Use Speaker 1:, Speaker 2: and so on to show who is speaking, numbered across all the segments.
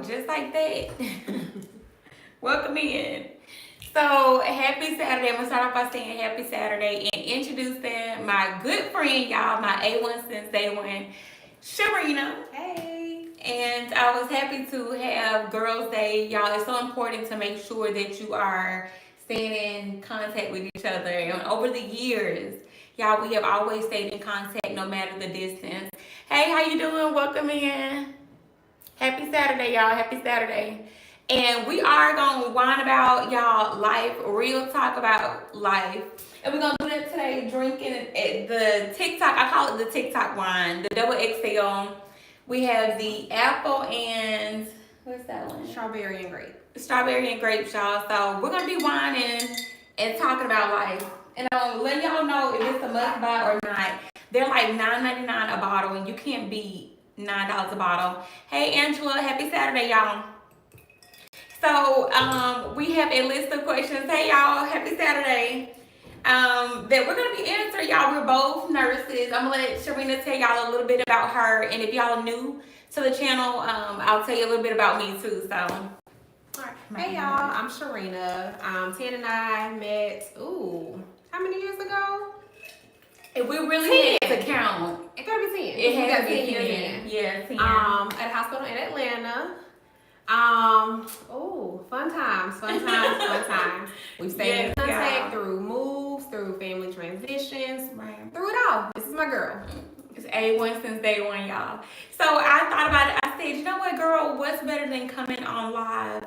Speaker 1: just like that. Welcome in. So, happy Saturday. I'm going to start off by saying happy Saturday and introducing my good friend, y'all, my A1 since day one, Sharina.
Speaker 2: Hey.
Speaker 1: And I was happy to have Girls' Day. Y'all, it's so important to make sure that you are staying in contact with each other. And over the years, y'all, we have always stayed in contact no matter the distance. Hey, how you doing? Welcome in. Happy Saturday, y'all. Happy Saturday. And we are going to whine about, y'all, life, real talk about life. And we're going to do that today, drinking the TikTok. I call it the TikTok wine, the double XL. We have the apple and, what's that one?
Speaker 2: Strawberry and grape.
Speaker 1: Strawberry and grape, y'all. So we're going to be whining and talking about life. And I'm let y'all know if it's a must buy or not. They're like $9.99 a bottle, and you can't beat $9 a bottle. Hey, Angela, happy Saturday, y'all. So we have a list of questions. Hey, y'all, happy Saturday. That we're going to be answering, y'all. We're both nurses. I'm going to let Sharina tell y'all a little bit about her. And if y'all are new to the channel, I'll tell you a little bit about me, too. So,
Speaker 2: all right. Hey, y'all, I'm Sharina. Tan and I met, how many years ago?
Speaker 1: If we really had to count,
Speaker 2: it gotta be 10.
Speaker 1: It has to be
Speaker 2: 10 years
Speaker 1: 10.
Speaker 2: in.
Speaker 1: Yeah, 10.
Speaker 2: At a hospital in Atlanta. Fun times. We've stayed in contact through moves, through family transitions, through it all. This is my girl.
Speaker 1: It's A1 since day one, y'all. So I thought about it. I said, you know what, girl, what's better than coming on live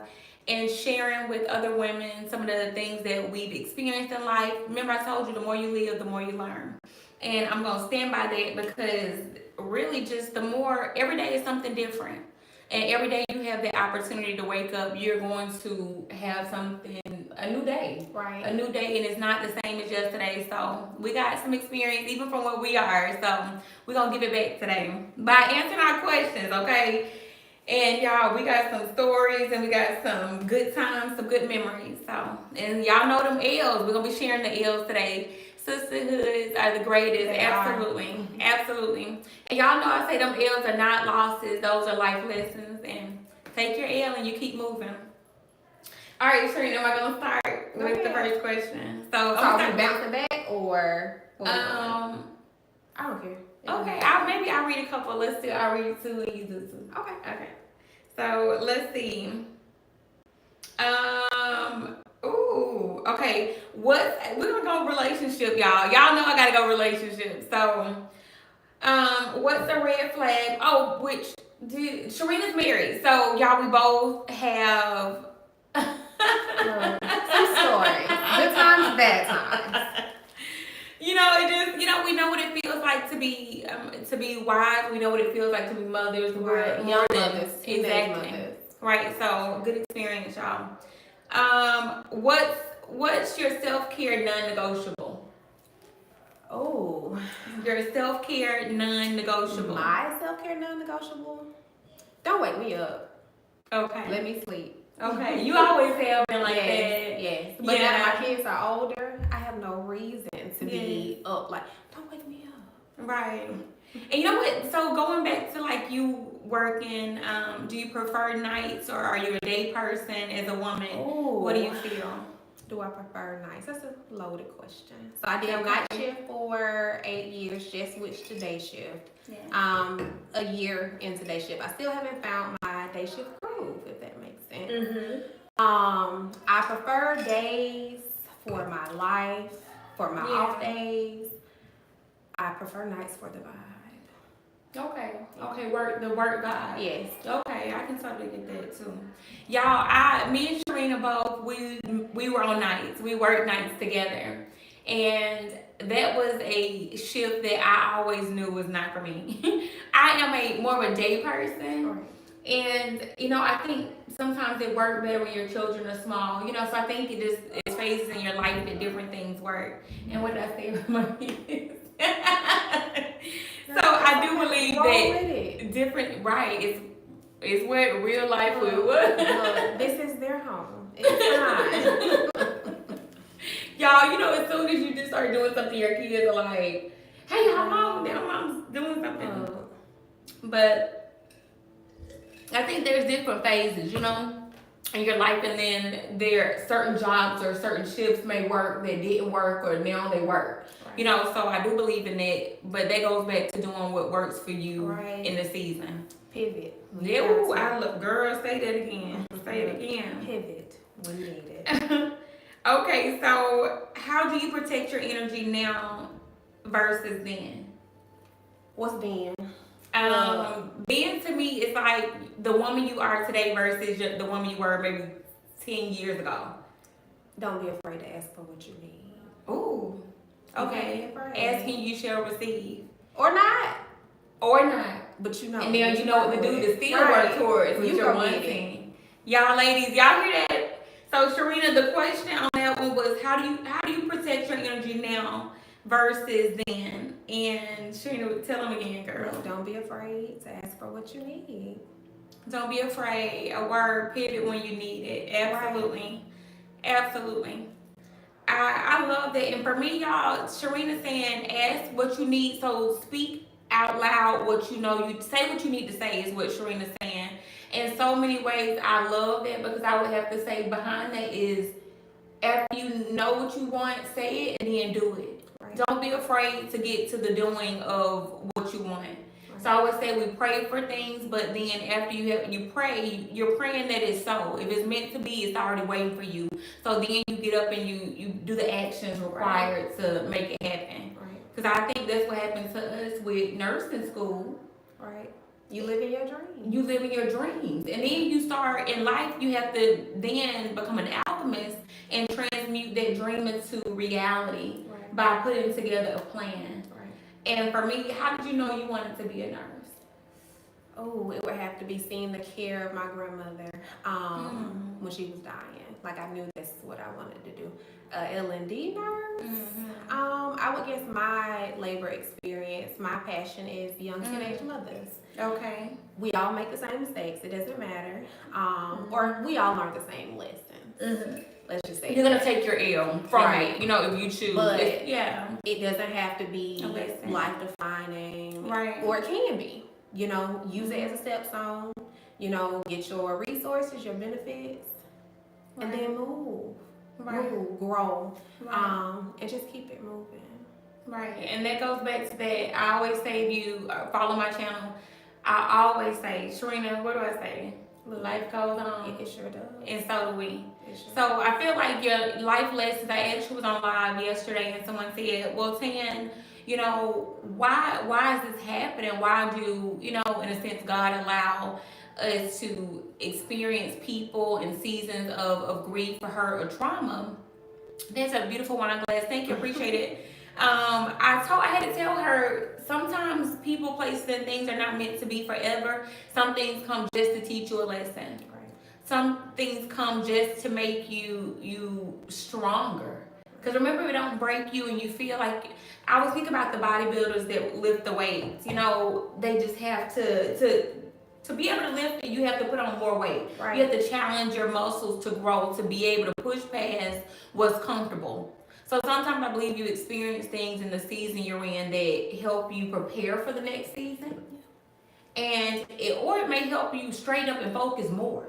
Speaker 1: and sharing with other women some of the things that we've experienced in life. Remember, I told you, the more you live, the more you learn. And I'm going to stand by that because really just the more, every day is something different. And every day you have the opportunity to wake up, you're going to have something, a new day.
Speaker 2: Right.
Speaker 1: A new day, and it's not the same as yesterday. So we got some experience even from where we are. So we're going to give it back today by answering our questions, okay? And y'all, we got some stories and we got some good times, some good memories. So, and y'all know them L's. We're going to be sharing the L's today. Sisterhoods are the greatest.
Speaker 2: They
Speaker 1: absolutely. Absolutely. And y'all know I say them L's are not losses. Those are life lessons. And take your L and you keep moving. All right, Sharina, am I going to start with the first question?
Speaker 2: So are we bouncing back or?
Speaker 1: I
Speaker 2: don't care.
Speaker 1: Okay, maybe I'll read a couple. Let's do, I'll read two and you do two. Okay. So let's see. Okay. We're gonna go relationship, y'all. Y'all know I gotta go relationship. So, what's a red flag? Sharina's married. So y'all, we both have
Speaker 2: some stories. Good times, bad times.
Speaker 1: You know, we know what it feels like to be wives. We know what it feels like to be mothers.
Speaker 2: Right. Young mothers.
Speaker 1: Exactly.
Speaker 2: Mothers.
Speaker 1: Right. So good experience, y'all. What's your self-care non-negotiable?
Speaker 2: Oh.
Speaker 1: Your self-care non-negotiable.
Speaker 2: My self-care non-negotiable? Don't wake me up.
Speaker 1: Okay.
Speaker 2: Let me sleep.
Speaker 1: Okay. You always have been like that.
Speaker 2: Yes. But now that my kids are older, I have no reason to be up. Like, don't wake me up.
Speaker 1: Right. And you know what? So going back to like you working, do you prefer nights or are you a day person as a woman?
Speaker 2: Ooh.
Speaker 1: What do you feel?
Speaker 2: Do I prefer nights? That's a loaded question. So I did night shift for 8 years, just switched to day shift.
Speaker 1: Yeah.
Speaker 2: A year into day shift. I still haven't found my day shift groove, if that makes sense.
Speaker 1: Mm-hmm.
Speaker 2: I prefer days for my life, for my off days. I prefer nights for the vibe.
Speaker 1: Okay, the work vibe.
Speaker 2: Yes.
Speaker 1: Okay, I can totally get that too. Y'all, me and Sharina both, we were on nights. We worked nights together. And that was a shift that I always knew was not for me. I am more of a day person.
Speaker 2: Right.
Speaker 1: And, I think sometimes it works better when your children are small. So I think it's phases in your life that different things work. And what did I say about my kids? So I do believe that different, right? It's what real life would.
Speaker 2: This is their home. It's fine.
Speaker 1: Y'all, as soon as you just start doing something, your kids are like, "Hey, how mom's doing something." But I think there's different phases, in your life, and then there certain jobs or certain shifts may work that didn't work or now they work. Right. So I do believe in that, but that goes back to doing what works for you in the season.
Speaker 2: Pivot.
Speaker 1: Yeah, ooh, I love, girl, say that again. Say it again.
Speaker 2: Pivot when needed.
Speaker 1: Okay, so how do you protect your energy now versus then?
Speaker 2: What's then?
Speaker 1: Being to me is like the woman you are today versus the woman you were maybe 10 years ago.
Speaker 2: Don't be afraid to ask for what you need.
Speaker 1: Ooh. Okay. Asking you shall receive.
Speaker 2: Or not.
Speaker 1: But And now you know what to do to still work towards what you're wanting. Y'all ladies, y'all hear that? So Sharina, the question on that one was how do you protect your energy now versus then? And Sharina, tell them again, girl.
Speaker 2: Don't be afraid to ask for what you need.
Speaker 1: Don't be afraid. A word, pivot when you need it. Absolutely. Right. Absolutely. I love that. And for me, y'all, Sharina saying ask what you need. So speak out loud what you know. You say what you need to say is what Sharina's saying. In so many ways, I love that because I would have to say behind that is after you know what you want, say it and then do it. Right. Don't be afraid to get to the doing of what you want. Right. So I always say we pray for things, but then after you pray, you're praying that it's so. If it's meant to be, it's already waiting for you. So then you get up and you do the actions required to make it happen. Because I think that's what happened to us with nursing school.
Speaker 2: Right. You live in your dreams.
Speaker 1: You live in your dreams. And then you start in life, you have to then become an alchemist and transmute that dream into reality by putting together a plan. Right. And for me, how did you know you wanted to be a nurse?
Speaker 2: Oh, it would have to be seeing the care of my grandmother when she was dying. Like I knew that's what I wanted to do. L&D nurse. I would guess my labor experience, my passion is young teenage mothers.
Speaker 1: Okay.
Speaker 2: We all make the same mistakes. It doesn't matter. Or we all learn the same lessons. Let's just say
Speaker 1: you're gonna take your L from it, if you choose.
Speaker 2: But it doesn't have to be life defining.
Speaker 1: Right.
Speaker 2: Or it can be. Use it as a stepstone. Get your resources, your benefits, and then move. Move, grow, and just keep it moving.
Speaker 1: Right, and that goes back to that. I always say, if you follow my channel, I always say, Sharina, what do I say? Life goes on.
Speaker 2: It sure does.
Speaker 1: And so do we. Sure so I feel like your life lessons, I actually was on live yesterday and someone said, well, Tan, why is this happening? Why do, in a sense, God allow us to experience people in seasons of grief or hurt or trauma? That's a beautiful wine glass. Thank you, appreciate it. I had to tell her sometimes people, places, and things are not meant to be forever. Some things come just to teach you a lesson. Right. Some things come just to make you stronger. Because remember, it don't break you, and you feel like I was thinking about the bodybuilders that lift the weights. They just have to be able to lift it, you have to put on more weight. Right. You have to challenge your muscles to grow, to be able to push past what's comfortable. So sometimes I believe you experience things in the season you're in that help you prepare for the next season. Or it may help you straighten up and focus more.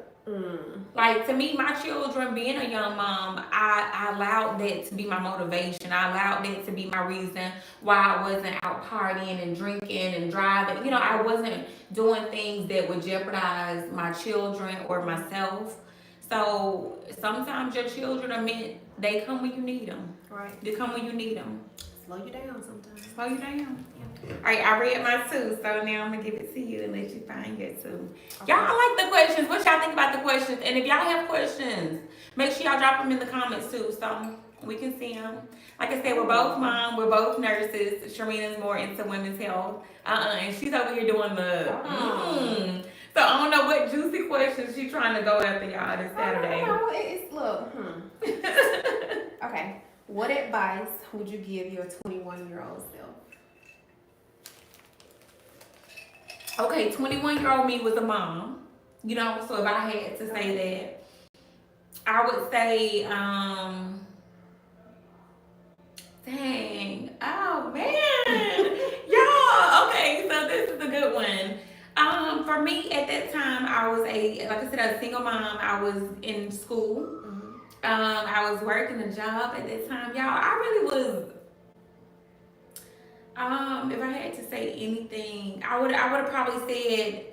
Speaker 1: Like to me, my children, being a young mom, I allowed that to be my motivation. I allowed that to be my reason why I wasn't out partying and drinking and driving. I wasn't doing things that would jeopardize my children or myself. So sometimes your children are meant, they come when you need them. Right. They come when you need them.
Speaker 2: Slow you down sometimes.
Speaker 1: Slow you down. All right, I read my two, so now I'm gonna give it to you and let you find your two. Okay. Y'all like the questions. What y'all think about the questions? And if y'all have questions, make sure y'all drop them in the comments too, so we can see them. Like I said, we're both mom, we're both nurses. Sharina's more into women's health, and she's over here doing the. So I don't know what juicy questions she's trying to go after y'all this Saturday.
Speaker 2: Okay. What advice would you give your 21-year-old self?
Speaker 1: Okay, 21-year-old me was a mom, so if I had to say that, I would say, dang, oh man, y'all, okay, so this is a good one. For me at that time, I was like I said, a single mom. I was in school. I was working a job at that time, y'all. I really was. If I had to say anything, I would have probably said,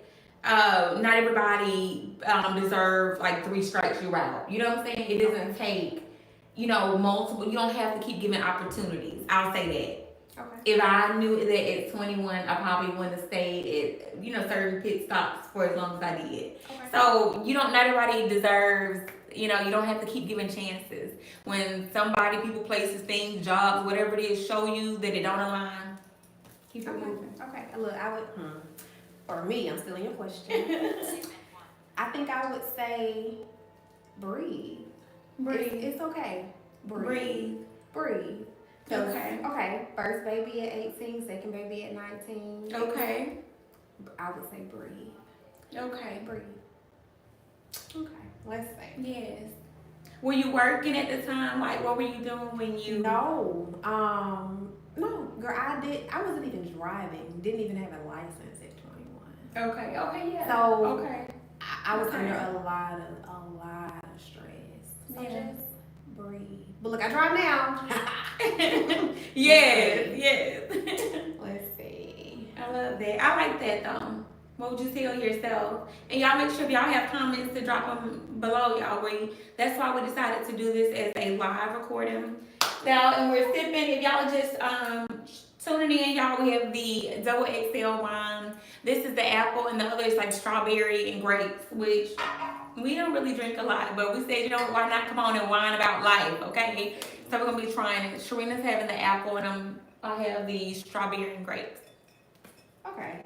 Speaker 1: not everybody deserves like 3 strikes you're out. You know what I'm saying? It doesn't take, multiple. You don't have to keep giving opportunities. I'll say that.
Speaker 2: Okay.
Speaker 1: If I knew that at 21, I probably wouldn't have stayed at certain pit stops for as long as I did.
Speaker 2: Okay.
Speaker 1: So not everybody deserves. You don't have to keep giving chances. When somebody, people, places, things, jobs, whatever it is, show you that it don't align, keep it moving.
Speaker 2: Okay. Look, I would. For me, I'm still in your question. I think I would say breathe.
Speaker 1: Breathe.
Speaker 2: It's okay.
Speaker 1: Breathe.
Speaker 2: Okay. First baby at 18, second baby at 19.
Speaker 1: Okay.
Speaker 2: I would say breathe.
Speaker 1: Okay.
Speaker 2: Breathe. Okay. Let's see.
Speaker 1: Yes. Were you working at the time? Like, what were you doing when you?
Speaker 2: No. No, girl. I wasn't even driving. Didn't even have a license at 21.
Speaker 1: Okay. Okay. Yeah.
Speaker 2: So.
Speaker 1: Okay.
Speaker 2: I was under a lot of stress. So just breathe. But look, I drive now.
Speaker 1: Yes.
Speaker 2: Let's see.
Speaker 1: I love that. I like that though. What would you tell yourself? And y'all make sure if y'all have comments to drop them below, y'all. That's why we decided to do this as a live recording. Now, and we're sipping. If y'all just tuning in, y'all, we have the double XL wine. This is the apple, and the other is like strawberry and grapes, which we don't really drink a lot, but we said, why not come on and whine about life, okay? So we're gonna be trying it. Sharina's having the apple, and I have the strawberry and grapes.
Speaker 2: Okay.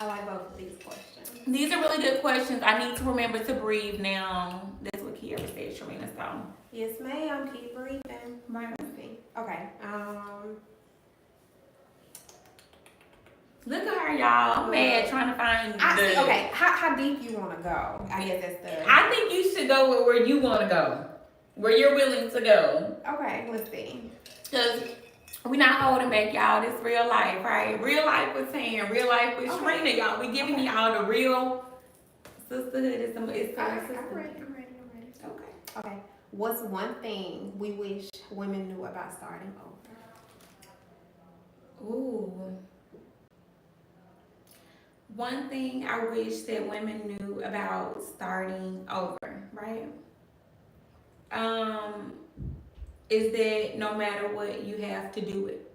Speaker 2: I like both of these questions.
Speaker 1: These are really good questions. I need to remember to breathe now. That's what Kiara said, Sharina. So.
Speaker 2: Yes, ma'am. Keep breathing.
Speaker 1: Right.
Speaker 2: Okay.
Speaker 1: Look at her, y'all. I'm mad trying to find
Speaker 2: okay, how deep you want to go? I guess that's the...
Speaker 1: I think you should go with where you want to go. Where you're willing to go.
Speaker 2: Okay, let's see.
Speaker 1: Because we're not holding back, y'all. This real life, right? Real life with Tan. Real life with Sharina, y'all. We giving y'all the real sisterhood. It's sisterhood.
Speaker 2: I'm ready. Okay. What's one thing we wish women knew about starting over?
Speaker 1: Ooh. One thing I wish that women knew about starting over, right? Is that no matter what, you have to do it.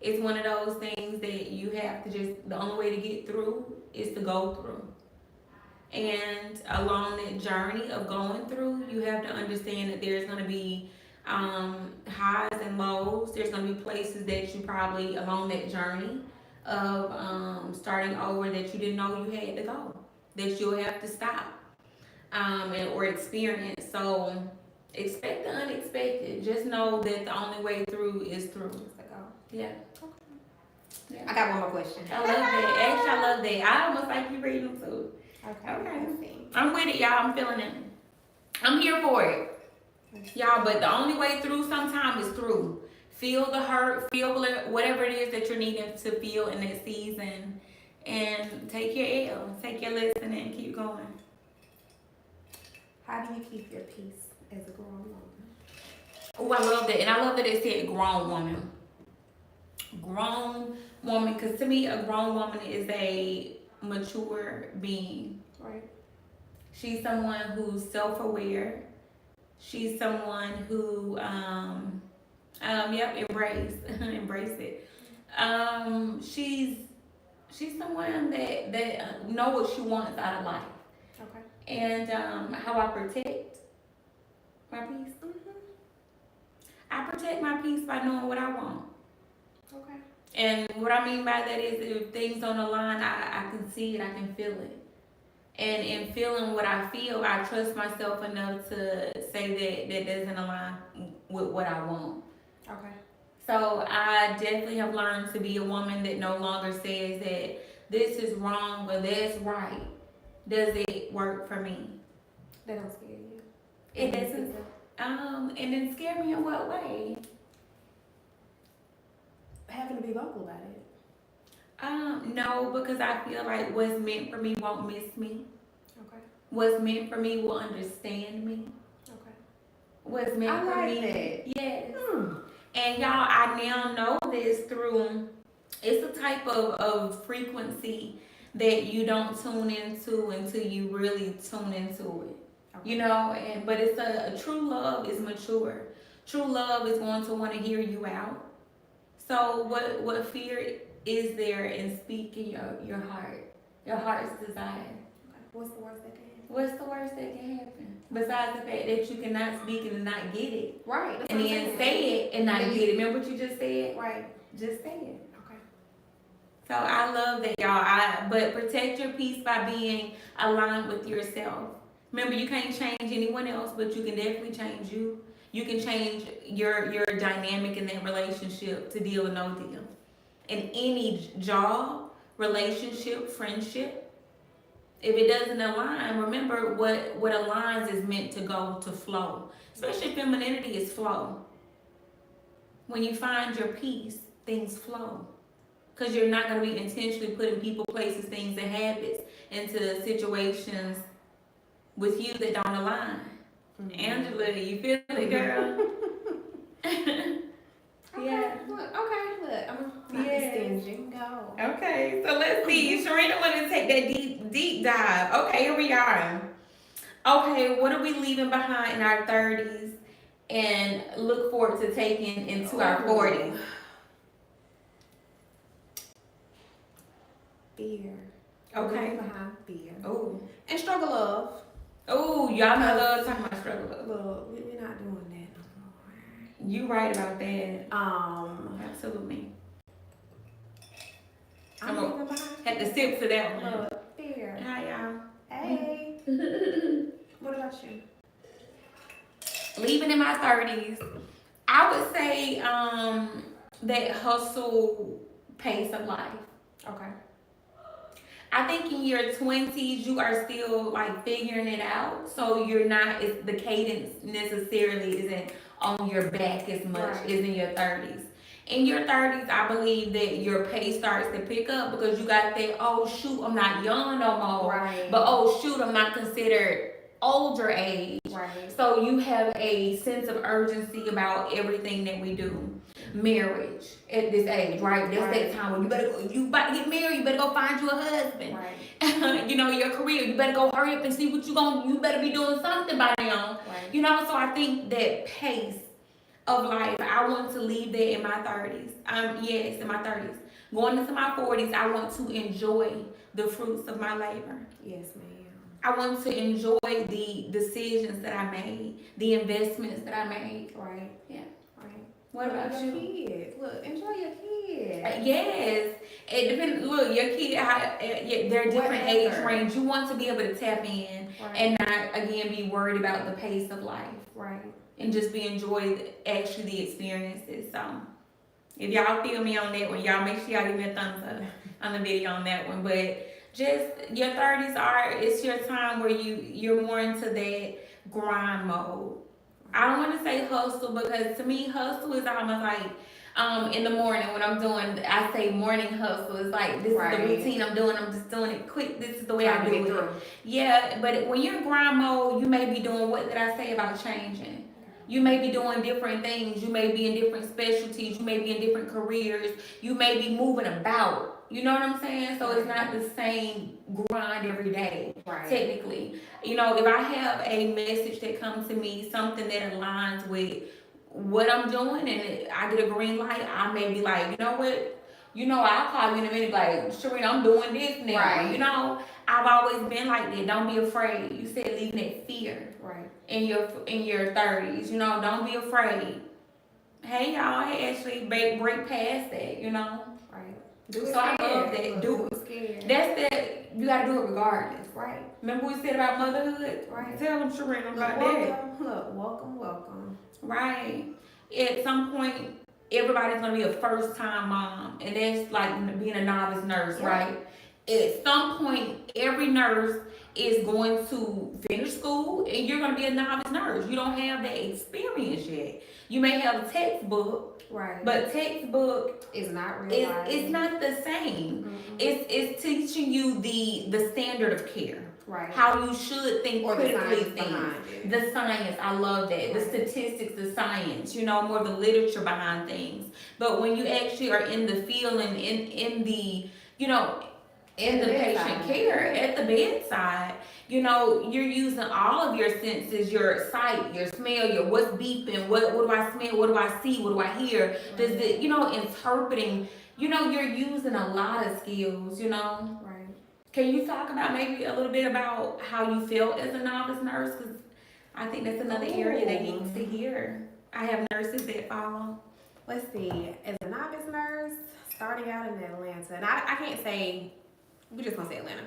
Speaker 1: It's one of those things that you have to the only way to get through is to go through. And along that journey of going through, you have to understand that there's going to be highs and lows. There's going to be places that you probably, along that journey of starting over, that you didn't know you had to go, that you'll have to stop or experience. So expect the unexpected. Just know that the only way through is through. Yeah.
Speaker 2: Yeah. I got one more question.
Speaker 1: I love that. Actually, I love that. I almost like you reading them too.
Speaker 2: Okay.
Speaker 1: I'm with it, y'all. I'm feeling it. I'm here for it. Y'all, but the only way through sometimes is through. Feel the hurt, feel whatever it is that you're needing to feel in that season, and take your L, take your lesson, and keep going.
Speaker 2: How do you keep your peace as a grown woman?
Speaker 1: Oh, I love that. And I love that it said grown woman. Grown woman, because to me, a grown woman is a mature being.
Speaker 2: Right.
Speaker 1: She's someone who's self-aware. She's someone who, embrace it. She's someone that know what she wants out of life.
Speaker 2: Okay.
Speaker 1: And how I protect my peace. I protect my peace by knowing what I want.
Speaker 2: Okay.
Speaker 1: And what I mean by that is if things don't align, I can see it, I can feel it. And in feeling what I feel, I trust myself enough to say that doesn't align with what I want.
Speaker 2: Okay.
Speaker 1: So I definitely have learned to be a woman that no longer says that this is wrong or that's right. Does it work for me?
Speaker 2: That don't scare you.
Speaker 1: It doesn't. And then scare me in what way?
Speaker 2: Having to be vocal about it.
Speaker 1: No, because I feel like what's meant for me won't miss me.
Speaker 2: Okay.
Speaker 1: What's meant for me will understand me.
Speaker 2: Okay.
Speaker 1: What's meant
Speaker 2: I
Speaker 1: for
Speaker 2: like
Speaker 1: me,
Speaker 2: that.
Speaker 1: yes.
Speaker 2: Hmm.
Speaker 1: And y'all, I now know this through, it's a type of frequency that you don't tune into until you really tune into it. You
Speaker 2: Okay.
Speaker 1: know, and but it's a true love is mature. True love is going to want to hear you out. So what fear is there in speaking your heart's desire?
Speaker 2: Okay. What's the worst that can happen?
Speaker 1: What's the worst that can happen? Besides the fact that you cannot speak it and not get it.
Speaker 2: Right. That's
Speaker 1: And
Speaker 2: what I'm
Speaker 1: then
Speaker 2: saying.
Speaker 1: say it and not
Speaker 2: Then
Speaker 1: get it. Remember what you just said?
Speaker 2: Right.
Speaker 1: Just say it.
Speaker 2: Okay.
Speaker 1: So I love that, y'all. But protect your peace by being aligned with yourself. Remember, you can't change anyone else, but you can definitely change you. You can change your dynamic in that relationship to deal or no deal. In any job, relationship, friendship, if it doesn't align, remember what aligns is meant to go to flow. Especially femininity is flow. When you find your peace, things flow. Because you're not going to be intentionally putting people, places, things, and habits into situations with you that don't align. Mm-hmm. Angela, you feel it, girl?
Speaker 2: Okay,
Speaker 1: Yeah.
Speaker 2: look, I'm not stingy. Go.
Speaker 1: Okay, so let's see. Sharina wanted to take that deep dive. Okay, here we are. Okay, what are we leaving behind in our 30s and look forward to taking into our 40s?
Speaker 2: Fear.
Speaker 1: Okay.
Speaker 2: Behind fear.
Speaker 1: Oh.
Speaker 2: And struggle love.
Speaker 1: Oh, y'all know love talking about struggle love.
Speaker 2: Look, we're not doing that no more.
Speaker 1: You right about that. Absolutely.
Speaker 2: I'm leaving behind.
Speaker 1: Had to sip to that one.
Speaker 2: Look, fear.
Speaker 1: Hi, y'all.
Speaker 2: Hey. What about you?
Speaker 1: Leaving in my 30s, I would say that hustle pace of life.
Speaker 2: Okay.
Speaker 1: I think in your 20s, you are still like figuring it out. So you're not, the cadence necessarily isn't on your back as much as in your 30s. In your 30s, I believe that your pace starts to pick up because you got that, oh shoot, I'm not young no more.
Speaker 2: Right.
Speaker 1: But oh shoot, I'm not considered older age.
Speaker 2: Right.
Speaker 1: So you have a sense of urgency about everything that we do. Marriage at this age, right? That's that time when you about to get married, you better go find you a husband. Right. You know, your career, you better go hurry up and see what you better be doing something by now. Right. You know, so I think that pace of life, I want to leave that in my 30s. Yes, in my 30s. Going into my 40s, I want to enjoy the fruits of my labor.
Speaker 2: Yes, ma'am.
Speaker 1: I want to enjoy the decisions that I made, the investments that I made.
Speaker 2: Right.
Speaker 1: Yeah.
Speaker 2: Right.
Speaker 1: What about
Speaker 2: your kids? Look, enjoy your kids.
Speaker 1: Yes. It depends. Look, your kid, they're different age range. You want to be able to tap in and not, again, be worried about the pace of life.
Speaker 2: Right.
Speaker 1: And just be enjoy actually the experiences. So, if y'all feel me on that one, y'all make sure y'all give me a thumbs up on the video on that one. But just your 30s it's your time where you're more into that grind mode. I don't want to say hustle because to me hustle is almost like in the morning when I'm doing, I say morning hustle. It's like this is the routine I'm doing. I'm just doing it quick. This is the way I do it. Yeah, but when you're in grind mode, you may be doing, what did I say about changing? You may be doing different things. You may be in different specialties. You may be in different careers. You may be moving about. You know what I'm saying? So it's not the same grind every day, technically. You know, if I have a message that comes to me, something that aligns with what I'm doing, and I get a green light, I may be like, you know what? You know, I'll call you in a minute, like, Sharina, I'm doing this now. Right. You know, I've always been like that. Don't be afraid. You said leaving that fear. Right. In your 30s. You know, don't be afraid. Hey, y'all. Hey, Ashley, break past that, you know. Right. So I love that. Do it. That's that. You got to do it regardless. Right. Remember we said about motherhood? Right. Tell them, Sharina, about that.
Speaker 2: Look, welcome.
Speaker 1: Right. At some point, everybody's going to be a first-time mom. And that's like being a novice nurse, right? at some point, every nurse is going to finish school and you're going to be a novice nurse. You don't have that experience yet. You may have a textbook,
Speaker 2: Right.
Speaker 1: but textbook
Speaker 2: It's not real life.
Speaker 1: it's not the same. It's teaching you the standard of care.
Speaker 2: Right.
Speaker 1: How you should think
Speaker 2: Or the
Speaker 1: critically
Speaker 2: science behind it.
Speaker 1: The science, I love that.
Speaker 2: Right.
Speaker 1: The statistics, the science, more of the literature behind things. But when you actually are in the field and in the, in the patient care at the bedside, you're using all of your senses, your sight, your smell, your what's beeping, what do I smell, what do I see, what do I hear? Does it, interpreting, you're using a lot of skills,
Speaker 2: Right.
Speaker 1: Can you talk about maybe a little bit about how you felt as a novice nurse? Because I think that's another area they need to hear. I have nurses that follow.
Speaker 2: Let's see. As a novice nurse, starting out in Atlanta, and I can't say, we're just gonna say Atlanta.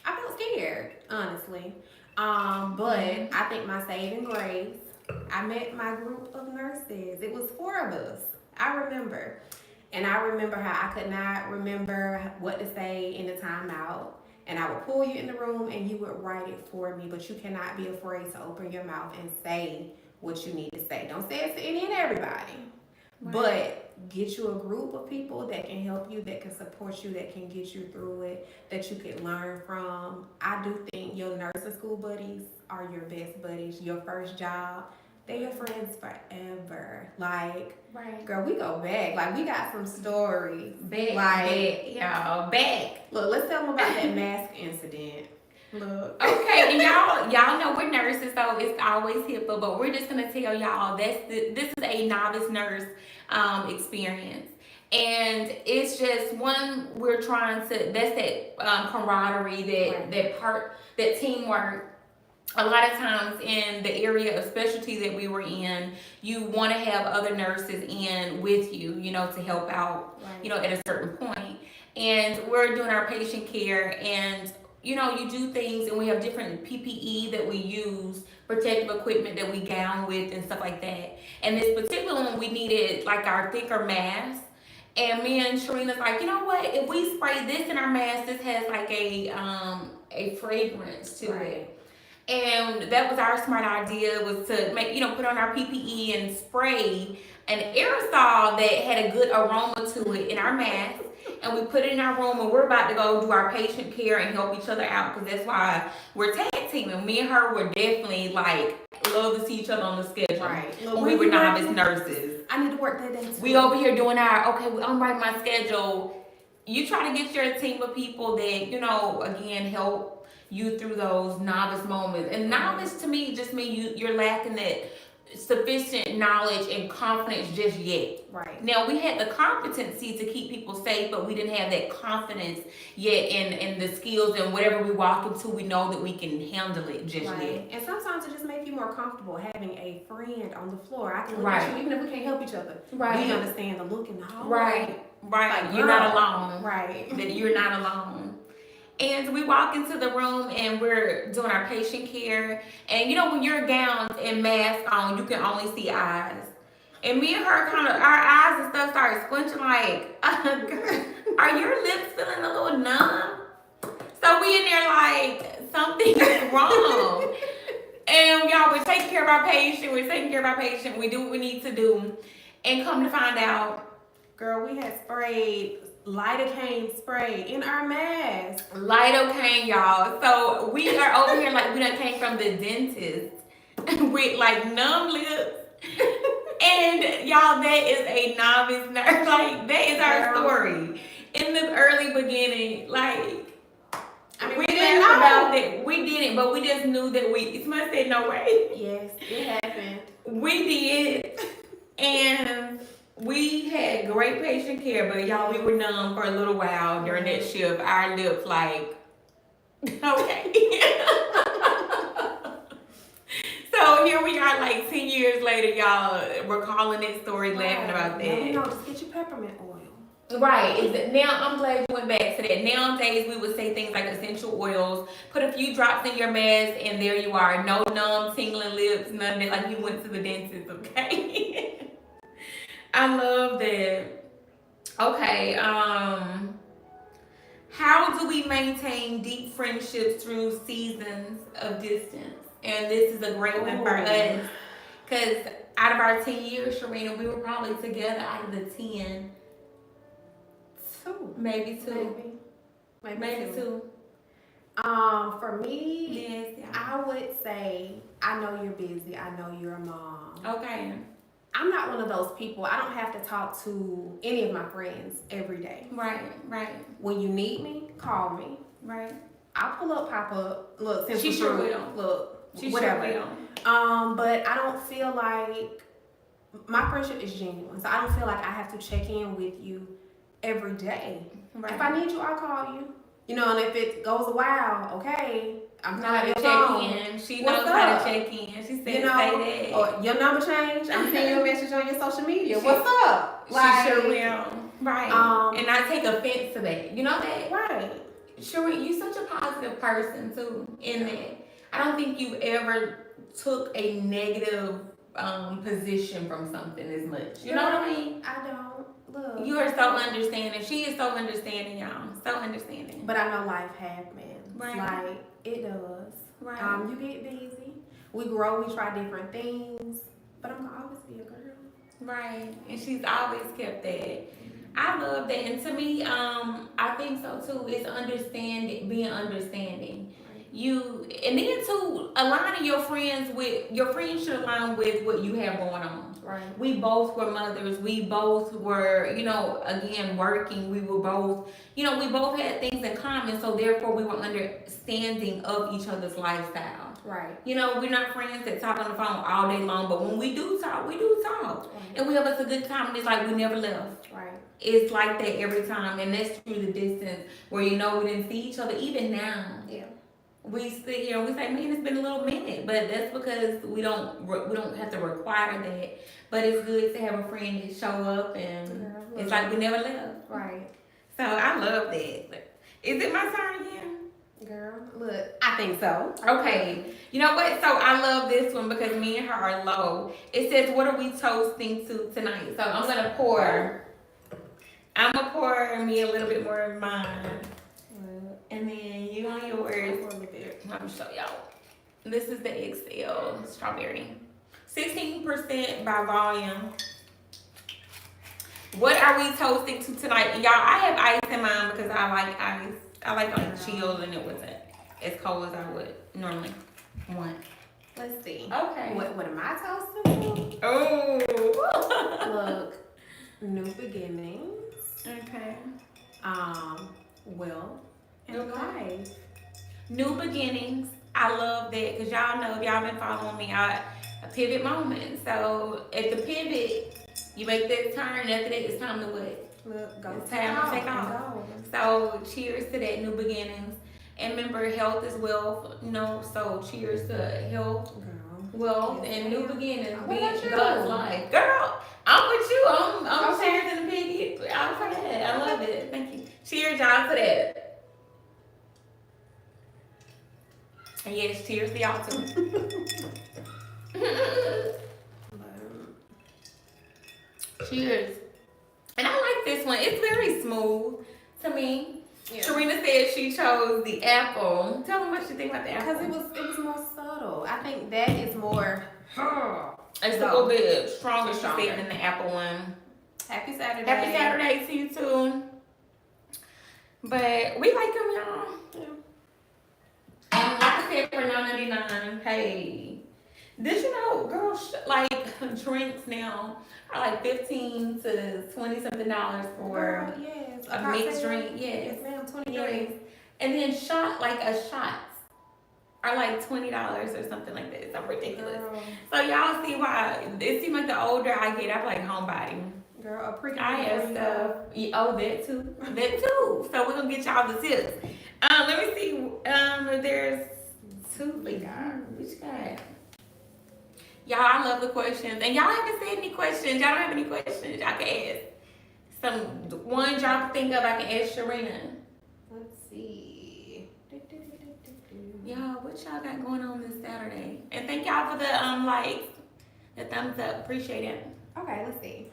Speaker 2: I felt scared, honestly. But I think my saving grace, I met my group of nurses. It was 4 of us. I remember. And I remember how I could not remember what to say in the timeout. And I would pull you in the room and you would write it for me. But you cannot be afraid to open your mouth and say what you need to say. Don't say it to any and everybody. Right. But get you a group of people that can help you, that can support you, that can get you through it, that you can learn from. I do think your nursing school buddies are your best buddies. Your first job, they're your friends forever. Like,
Speaker 1: right.
Speaker 2: Girl, we go back. Like, we got some stories.
Speaker 1: Back.
Speaker 2: Look, let's tell them about that mask incident. Look.
Speaker 1: Okay, and y'all know we're nurses, so it's always HIPAA, but we're just gonna tell y'all this is a novice nurse experience. And it's just we're trying to, that's that camaraderie, that teamwork. A lot of times in the area of specialty that we were in, you want to have other nurses in with you, to help out,
Speaker 2: right.
Speaker 1: At a certain point. And we're doing our patient care, and you do things, and we have different PPE that we use, protective equipment that we gown with and stuff like that. And this particular one, we needed like our thicker mask. And me and Sharina's like, you know what? If we spray this in our mask, this has like a fragrance to it. And that was our smart idea, was to make, put on our PPE and spray an aerosol that had a good aroma to it in our mask. And we put it in our room, and we're about to go do our patient care and help each other out, because that's why we're tag teaming. Me and her were definitely like, love to see each other on the schedule.
Speaker 2: Right.
Speaker 1: We were novice nurses.
Speaker 2: I need to work that day too.
Speaker 1: We over here doing I'm writing my schedule. You try to get your team of people that, again, help you through those novice moments. And novice to me just means you're lacking that sufficient knowledge and confidence just yet.
Speaker 2: Right.
Speaker 1: Now, we had the competency to keep people safe, but we didn't have that confidence yet in the skills, and whatever we walk into, we know that we can handle it just yet.
Speaker 2: And sometimes it just makes you more comfortable having a friend on the floor. I can look at you, even if we can't help each other.
Speaker 1: Right.
Speaker 2: We understand the look in the hallway.
Speaker 1: Right.
Speaker 2: Like,
Speaker 1: you're not alone.
Speaker 2: Right.
Speaker 1: That you're not alone. And we walk into the room, and we're doing our patient care. And when you're gowned and masked on, you can only see eyes. And me and her our eyes and stuff started squinching like, are your lips feeling a little numb? So we in there like, something is wrong. And y'all, we're taking care of our patient. We do what we need to do. And come to find out,
Speaker 2: girl, we had sprayed lidocaine spray in our mask.
Speaker 1: Lidocaine, y'all. So we are over here like we done came from the dentist with like numb lips. And y'all, that is a novice nurse. Like, that is our story. In the early beginning, like, we didn't know about that. We didn't, but we just knew that somebody said no way.
Speaker 2: Yes, it happened.
Speaker 1: We did. And we had great patient care, but y'all, we were numb for a little while during that shift. Our lips like, okay. So here we are like 10 years later, y'all, recalling that story, laughing about that.
Speaker 2: No, just get your peppermint oil.
Speaker 1: Right. Now I'm glad you went back to that. Nowadays we would say things like essential oils. Put a few drops in your mask, and there you are. No numb, tingling lips, none of that. Like you went to the dentist, okay? I love that. Okay. How do we maintain deep friendships through seasons of distance? And this is a great one for
Speaker 2: Ooh.
Speaker 1: us. Because out of our 10 years, Sharina, we were probably together out of the 10,
Speaker 2: Two.
Speaker 1: maybe two.
Speaker 2: Maybe
Speaker 1: Maybe
Speaker 2: two.
Speaker 1: two.
Speaker 2: For me,
Speaker 1: Yes, yeah.
Speaker 2: I would say I know you're busy. I know you're a mom.
Speaker 1: Okay.
Speaker 2: I'm not one of those people. I don't have to talk to any of my friends every day.
Speaker 1: Right, right,
Speaker 2: When you need me, call me.
Speaker 1: right.
Speaker 2: I'll pull up, pop up. Look, since
Speaker 1: She
Speaker 2: we're
Speaker 1: sure
Speaker 2: through,
Speaker 1: will.
Speaker 2: look,
Speaker 1: She
Speaker 2: whatever.
Speaker 1: sure will.
Speaker 2: But I don't feel like my friendship is genuine, so I don't feel like I have to check in with you every day.
Speaker 1: Right.
Speaker 2: If I need you, I'll call you. You know, and if it goes a while, okay, I'm
Speaker 1: Know
Speaker 2: not
Speaker 1: how
Speaker 2: your
Speaker 1: to
Speaker 2: phone.
Speaker 1: check in. She
Speaker 2: What's
Speaker 1: knows how
Speaker 2: up?
Speaker 1: to check in. She said,
Speaker 2: You know,
Speaker 1: say that.
Speaker 2: or your number changed. I'm sending you a message on your social media. What's up?
Speaker 1: She sure will. Right. And not take offense to that. You know that?
Speaker 2: Right.
Speaker 1: Sure, you're such a positive person too. In that, I don't think you ever took a negative position from something as much. You know what I mean?
Speaker 2: I don't. Look.
Speaker 1: You are so understanding. She is so understanding, y'all. So understanding.
Speaker 2: But I know life happens.
Speaker 1: Right.
Speaker 2: Like it does.
Speaker 1: Right.
Speaker 2: You get busy. We grow. We try different things. But I'm gonna always be a girl.
Speaker 1: Right. And she's always kept that. I love that. And to me, I think so too. It's being understanding. You and then too, aligning your friends should align with what you have going on.
Speaker 2: Right.
Speaker 1: We both were mothers. We both were, again, working. We were both, we both had things in common. So therefore, we were understanding of each other's lifestyle.
Speaker 2: Right.
Speaker 1: We're not friends that talk on the phone all day long. But when we do talk, we do talk.
Speaker 2: Right.
Speaker 1: And we have us a good time. And it's like we never left.
Speaker 2: Right.
Speaker 1: It's like that every time. And that's through the distance where, we didn't see each other. Even now.
Speaker 2: Yeah.
Speaker 1: We sit here and we say, man, it's been a little minute, but that's because we don't have to require that. But it's good to have a friend that show up, and it's like we never left.
Speaker 2: Right.
Speaker 1: So I love that. Is it my turn again?
Speaker 2: Girl, look, I think so.
Speaker 1: Okay. You know what? So I love this one because me and her are low. It says, what are we toasting to tonight? So I'm gonna pour me a little bit more of mine. And then you on yours. Let me show y'all. This is the XL strawberry. 16% by volume. What are we toasting to tonight? And y'all, I have ice in mine because I like ice. I like chilled and it wasn't as cold as I would normally want.
Speaker 2: Let's see.
Speaker 1: Okay.
Speaker 2: What am I toasting to?
Speaker 1: Oh.
Speaker 2: Look, new beginnings.
Speaker 1: Okay.
Speaker 2: Will and life.
Speaker 1: New beginnings. I love that because y'all know, if y'all been following me, a pivot moment. So at the pivot, you make that turn. After that, it's time to what?
Speaker 2: Look, go.
Speaker 1: It's time to take off. So cheers to that, new beginnings. And remember, health is wealth. So cheers to health, wealth, and new beginnings. Being God's life. Girl, I'm with you. I'm
Speaker 2: okay.
Speaker 1: Cheers in the piggy. I'm for that. I love it. Thank you. Cheers, y'all, to that. And yes, cheers to y'all too. Cheers. And I like this one. It's very smooth to me. Yeah. Sharina said she chose the apple. Tell them what you think about the apple.
Speaker 2: Because it was more subtle. I think that is more.
Speaker 1: It's a little bit stronger, she said, than the apple one.
Speaker 2: Happy Saturday.
Speaker 1: Happy Saturday to you too. But we like them, y'all. Yeah. And like I said, for $9.99, hey. Did you know, girls, drinks now are like $15 to $20 something for
Speaker 2: yes.
Speaker 1: a mixed drink? Yes.
Speaker 2: Yes, ma'am, 20
Speaker 1: yes. And then shots are like $20 or something like that. It's so ridiculous. Girl. So y'all see why it seems like the older I get, I'm like homebody.
Speaker 2: Girl, a pretty.
Speaker 1: I have stuff. Oh, that too. That too. So we're gonna get y'all the tips. Let me see. There's two we got. Which got? Y'all, I love the questions. And y'all haven't said any questions. Y'all don't have any questions y'all can ask. Some ones y'all can think of, I can ask Sharina.
Speaker 2: Let's see.
Speaker 1: Y'all, what y'all got going on this Saturday? And thank y'all for the likes, the thumbs up. Appreciate it.
Speaker 2: Okay, let's see.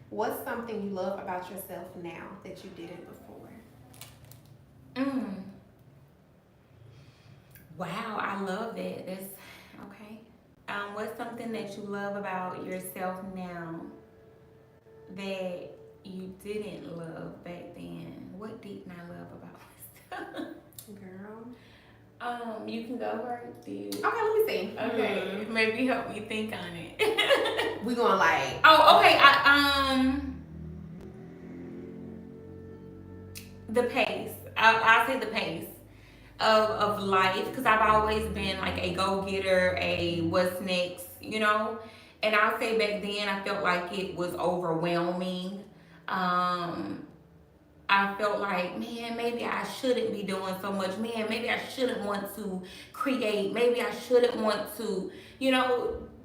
Speaker 2: What's something you love about yourself now that you didn't before?
Speaker 1: Mm. Wow, I love that. That's okay. What's something that you love about yourself now that you didn't love back then? What didn't I love about myself?
Speaker 2: Girl.
Speaker 1: You can go first.
Speaker 2: Okay, let me see.
Speaker 1: Okay, maybe help me think on it.
Speaker 2: We going like.
Speaker 1: Oh, okay. The pace. I'll say the pace of life because I've always been like a go getter, a what's next, you know. And I'll say back then I felt like it was overwhelming. Um, I felt like, man, maybe I shouldn't be doing so much. Man, maybe I shouldn't want to create. Maybe I shouldn't want to,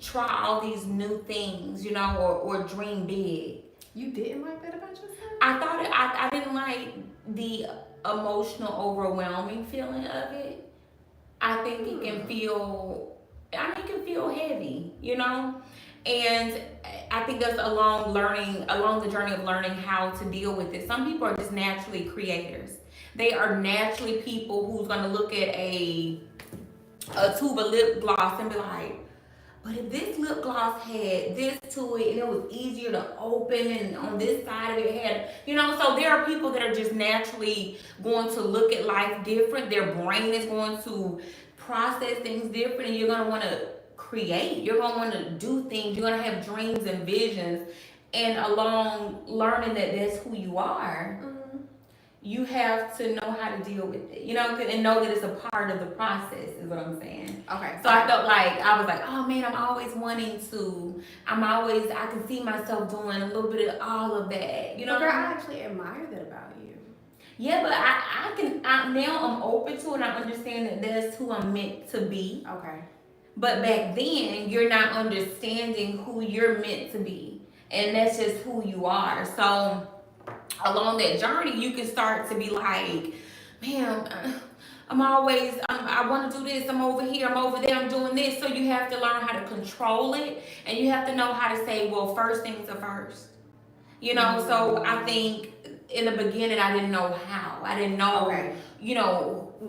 Speaker 1: try all these new things, or dream big.
Speaker 2: You didn't like that about yourself?
Speaker 1: I didn't like the emotional, overwhelming feeling of it. I think it can feel, it can feel heavy, And I think that's along the journey of learning how to deal with it. Some people are just naturally creators. They are naturally people who's gonna look at a tube of lip gloss and be like, but if this lip gloss had this to it and it was easier to open and on this side of it had, so there are people that are just naturally going to look at life different. Their brain is going to process things different and you're going to want to create. You're going to want to do things. You're going to have dreams and visions. And along learning that that's who you are, you have to know how to deal with it, and know that it's a part of the process is what I'm saying.
Speaker 2: Okay.
Speaker 1: So I felt like, I was like, oh man, I can see myself doing a little bit of all of that,
Speaker 2: Girl, I actually admire that about you.
Speaker 1: Yeah, but now I'm open to it and I understand that that's who I'm meant to be.
Speaker 2: Okay.
Speaker 1: But back then, you're not understanding who you're meant to be. And that's just who you are. So along that journey, you can start to be like, man, I want to do this. I'm over here. I'm over there. I'm doing this. So you have to learn how to control it. And you have to know how to say, well, first things are first. So I think in the beginning, I didn't know how. I didn't know,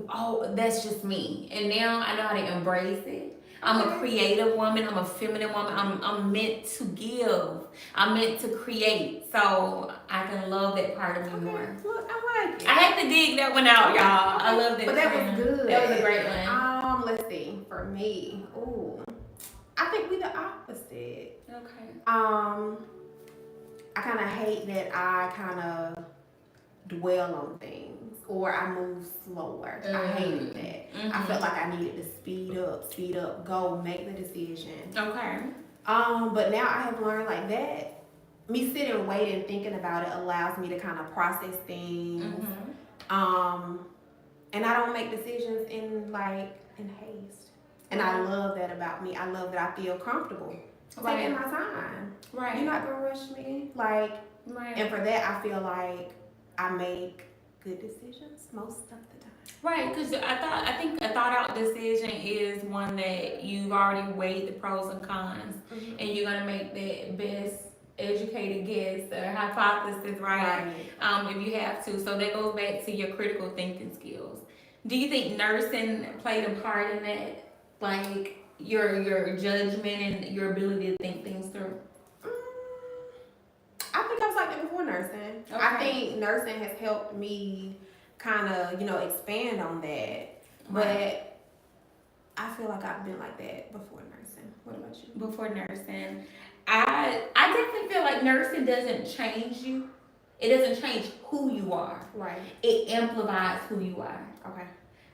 Speaker 1: oh, that's just me. And now I know how to embrace it. I'm a creative woman. I'm a feminine woman. I'm meant to give. I'm meant to create. So I can love that part of me more.
Speaker 2: Look, I like it.
Speaker 1: I had to dig that one out, y'all. I love that.
Speaker 2: But that was good.
Speaker 1: That was a great one.
Speaker 2: Let's see. For me, I think we the opposite.
Speaker 1: Okay.
Speaker 2: I kind of hate that I kind of dwell on things or I move slower. I hated that. I felt like I needed to speed up, go, make the decision.
Speaker 1: Okay.
Speaker 2: But now I have learned like that. Me sitting, waiting, thinking about it allows me to kind of process things. And I don't make decisions in haste. And I love that about me. I love that I feel comfortable taking my time.
Speaker 1: Right.
Speaker 2: You're not gonna rush me. And for that, I feel like I make good decisions most of the time.
Speaker 1: Right, because I think a thought out decision is one that you've already weighed the pros and cons, and you're gonna make the best educated guess or hypothesis, right? If you have to. So that goes back to your critical thinking skills. Do you think nursing played a part in that, like your judgment and your ability to think things through?
Speaker 2: I think I was like that before nursing.
Speaker 1: Okay.
Speaker 2: I think nursing has helped me kind of, expand on that. But I feel like I've been like that before nursing. What about you?
Speaker 1: Before nursing, I definitely feel like nursing doesn't change you. It doesn't change who you are.
Speaker 2: Right.
Speaker 1: It amplifies who you are.
Speaker 2: Okay.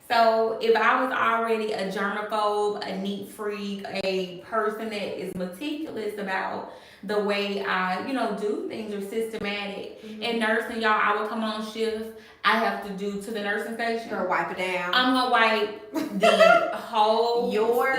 Speaker 1: So if I was already a germaphobe, a neat freak, a person that is meticulous about the way I, do things or systematic. In nursing, y'all, I would come on shift. I have to do to the nursing station.
Speaker 2: Or wipe it down.
Speaker 1: I'm gonna wipe the whole
Speaker 2: your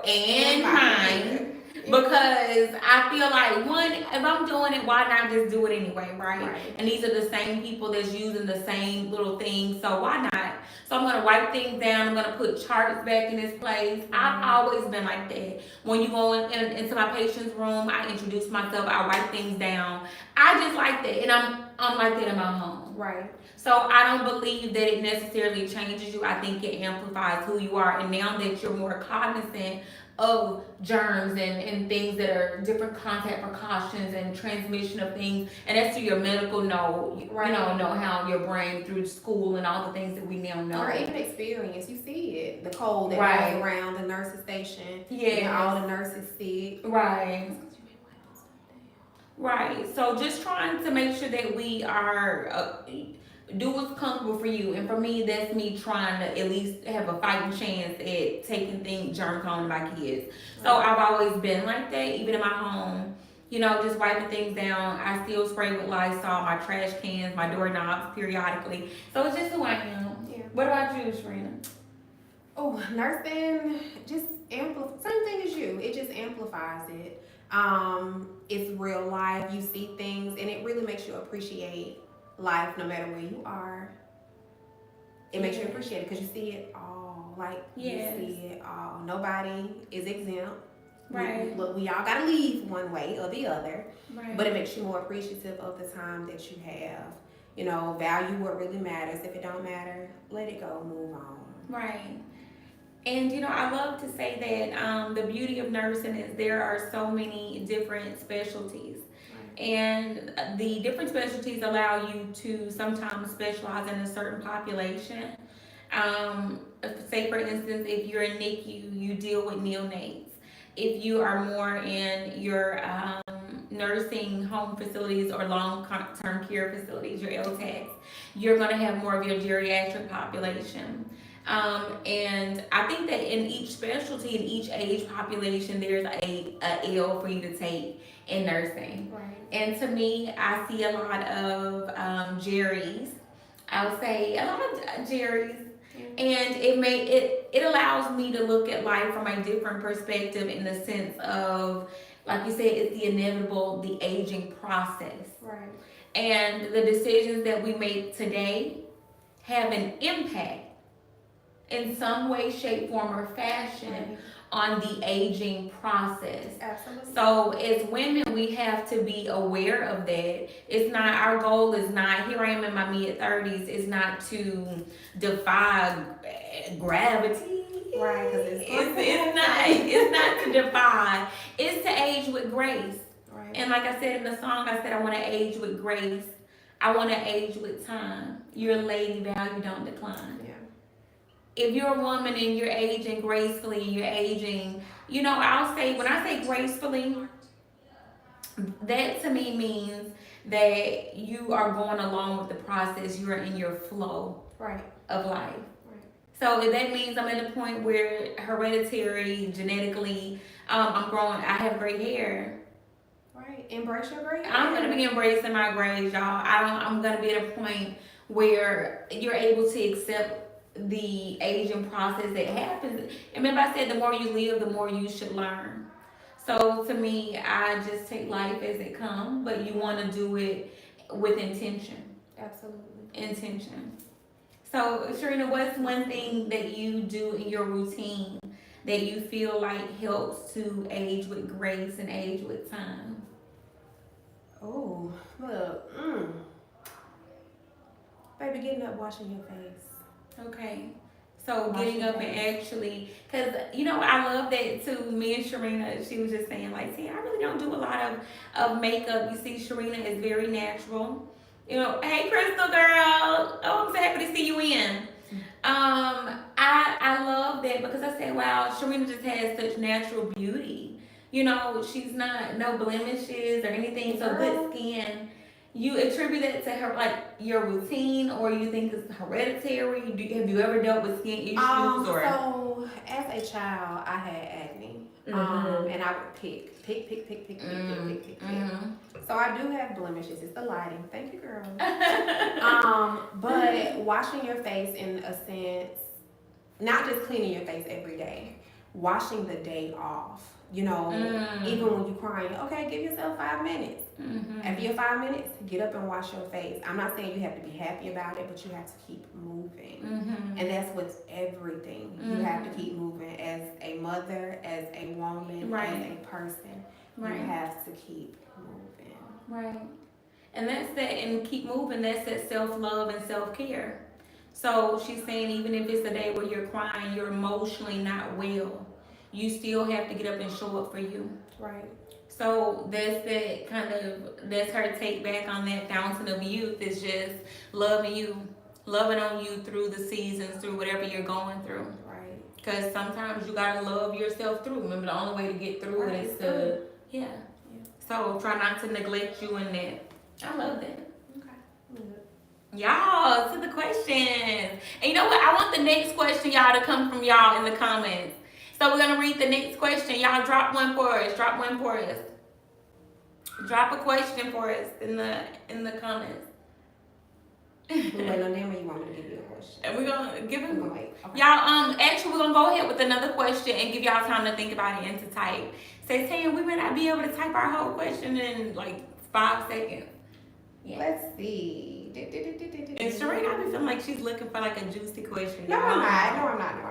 Speaker 1: and mine. Because I feel like, one, if I'm doing it, why not just do it anyway, right?
Speaker 2: Right.
Speaker 1: And these are the same people that's using the same little things, so why not? So I'm gonna wipe things down. I'm gonna put charts back in this place. I've always been like that. When you go into my patient's room, I introduce myself. I write things down. I just like that, and I'm like that in my home.
Speaker 2: Right.
Speaker 1: So I don't believe that it necessarily changes you. I think it amplifies who you are. And now that you're more cognizant of germs and things that are different contact precautions and transmission of things, and that's through your medical
Speaker 2: Right.
Speaker 1: know how your brain through school and all the things that we now know.
Speaker 2: Or even experience, you see it. The cold that
Speaker 1: Right.
Speaker 2: goes around the nurse's station.
Speaker 1: Yeah.
Speaker 2: All the nurses sick.
Speaker 1: Right. Right. So just trying to make sure that we are do what's comfortable for you, and for me, that's me trying to at least have a fighting chance at taking germs home to my kids. So I've always been like that, even in my home. Just wiping things down. I still spray with Lysol, my trash cans, my doorknobs periodically. So it's just who I am.
Speaker 2: Yeah.
Speaker 1: What about you, Sharina?
Speaker 2: Oh, nursing just amplifies. Same thing as you. It just amplifies it. It's real life. You see things, and it really makes you appreciate life, no matter where you are. It makes you appreciate it because you see it all. Like
Speaker 1: Yes.
Speaker 2: you see it all. Nobody is exempt.
Speaker 1: Right.
Speaker 2: Look, we all gotta leave one way or the other.
Speaker 1: Right.
Speaker 2: But it makes you more appreciative of the time that you have. Value what really matters. If it don't matter, let it go, move on.
Speaker 1: Right. And I love to say that the beauty of nursing is there are so many different specialties. And the different specialties allow you to sometimes specialize in a certain population. Say, for instance, if you're in NICU, you deal with neonates. If you are more in your nursing home facilities or long-term care facilities, your LTACs, you're going to have more of your geriatric population. And I think that in each specialty, in each age population, there's a L for you to take in nursing.
Speaker 2: Right.
Speaker 1: And to me, I see a lot of Jerry's. I would say a lot of Jerry's. And it allows me to look at life from a different perspective, in the sense of, like you said, it's the inevitable, the aging process.
Speaker 2: Right.
Speaker 1: And the decisions that we make today have an impact in some way, shape, form, or fashion on the aging process.
Speaker 2: Absolutely.
Speaker 1: So as women, we have to be aware of that. It's not, our goal is not, here I am in my mid-30s, is not to defy gravity.
Speaker 2: Right, because
Speaker 1: it's not to defy. It's to age with grace.
Speaker 2: Right.
Speaker 1: And like I said in the song, I said I want to age with grace. I want to age with time. You're a lady, value don't decline.
Speaker 2: Yeah.
Speaker 1: If you're a woman and you're aging gracefully, and you're aging, I'll say, when I say gracefully, that to me means that you are going along with the process. You're in your flow of life. So if that means I'm at a point where hereditary, genetically, I'm growing, I have gray hair.
Speaker 2: Right. Embrace your gray hair.
Speaker 1: I'm going to be embracing my grays, y'all. I'm going to be at a point where you're able to accept the aging process that happens. And remember, I said the more you live, the more you should learn. So to me, I just take life as it comes, but you want to do it with intention.
Speaker 2: Absolutely.
Speaker 1: Intention. So, Sharina, what's one thing that you do in your routine that you feel like helps to age with grace and age with time?
Speaker 2: Oh, look. Baby, getting up, washing your face.
Speaker 1: Okay. So getting up and actually, because, I love that too. Me and Sharina, she was just saying, like, see, I really don't do a lot of makeup. You see, Sharina is very natural. Hey, Crystal girl. Oh, I'm so happy to see you in. I love that, because I say, wow, Sharina just has such natural beauty. She's not, no blemishes or anything, so good skin. You attribute that to her, like, your routine, or you think it's hereditary? Have you ever dealt with skin issues?
Speaker 2: So as a child, I had acne, and I would pick. So I do have blemishes. It's the lighting. Thank you, girl. But washing your face, in a sense, not just cleaning your face every day, washing the day off. You know, even when you're crying, okay, give yourself 5 minutes. After your 5 minutes, get up and wash your face. I'm not saying you have to be happy about it, but you have to keep moving. And that's with everything. You have to keep moving as a mother, as a woman, as a person. You have to keep moving.
Speaker 1: Right. And that's that, and keep moving, that's that self-love and self-care. So she's saying even if it's a day where you're crying, you're emotionally not well, you still have to get up and show up for you.
Speaker 2: Right.
Speaker 1: So that's that that's her take back on that fountain of youth, is just loving you, loving on you through the seasons, through whatever you're going through.
Speaker 2: Right.
Speaker 1: Because sometimes you gotta love yourself through. Remember, the only way to get through it is to, So try not to neglect you in that. I love that.
Speaker 2: Okay.
Speaker 1: Y'all, to the questions. And you know what? I want the next question, y'all, to come from y'all in the comments. So we're gonna read the next question. Y'all drop one for us. Drop one for us. Drop a question for us in the comments.
Speaker 2: Wait on them, or you want me to give you a question?
Speaker 1: And we're gonna give them.
Speaker 2: Okay.
Speaker 1: Y'all, actually, we're gonna go ahead with another question and give y'all time to think about it and to type. Says, hey, we may not be able to type our whole question in like 5 seconds.
Speaker 2: Yeah. Let's see.
Speaker 1: And Shereen, I be feeling like she's looking for like a juicy question.
Speaker 2: No, I'm not.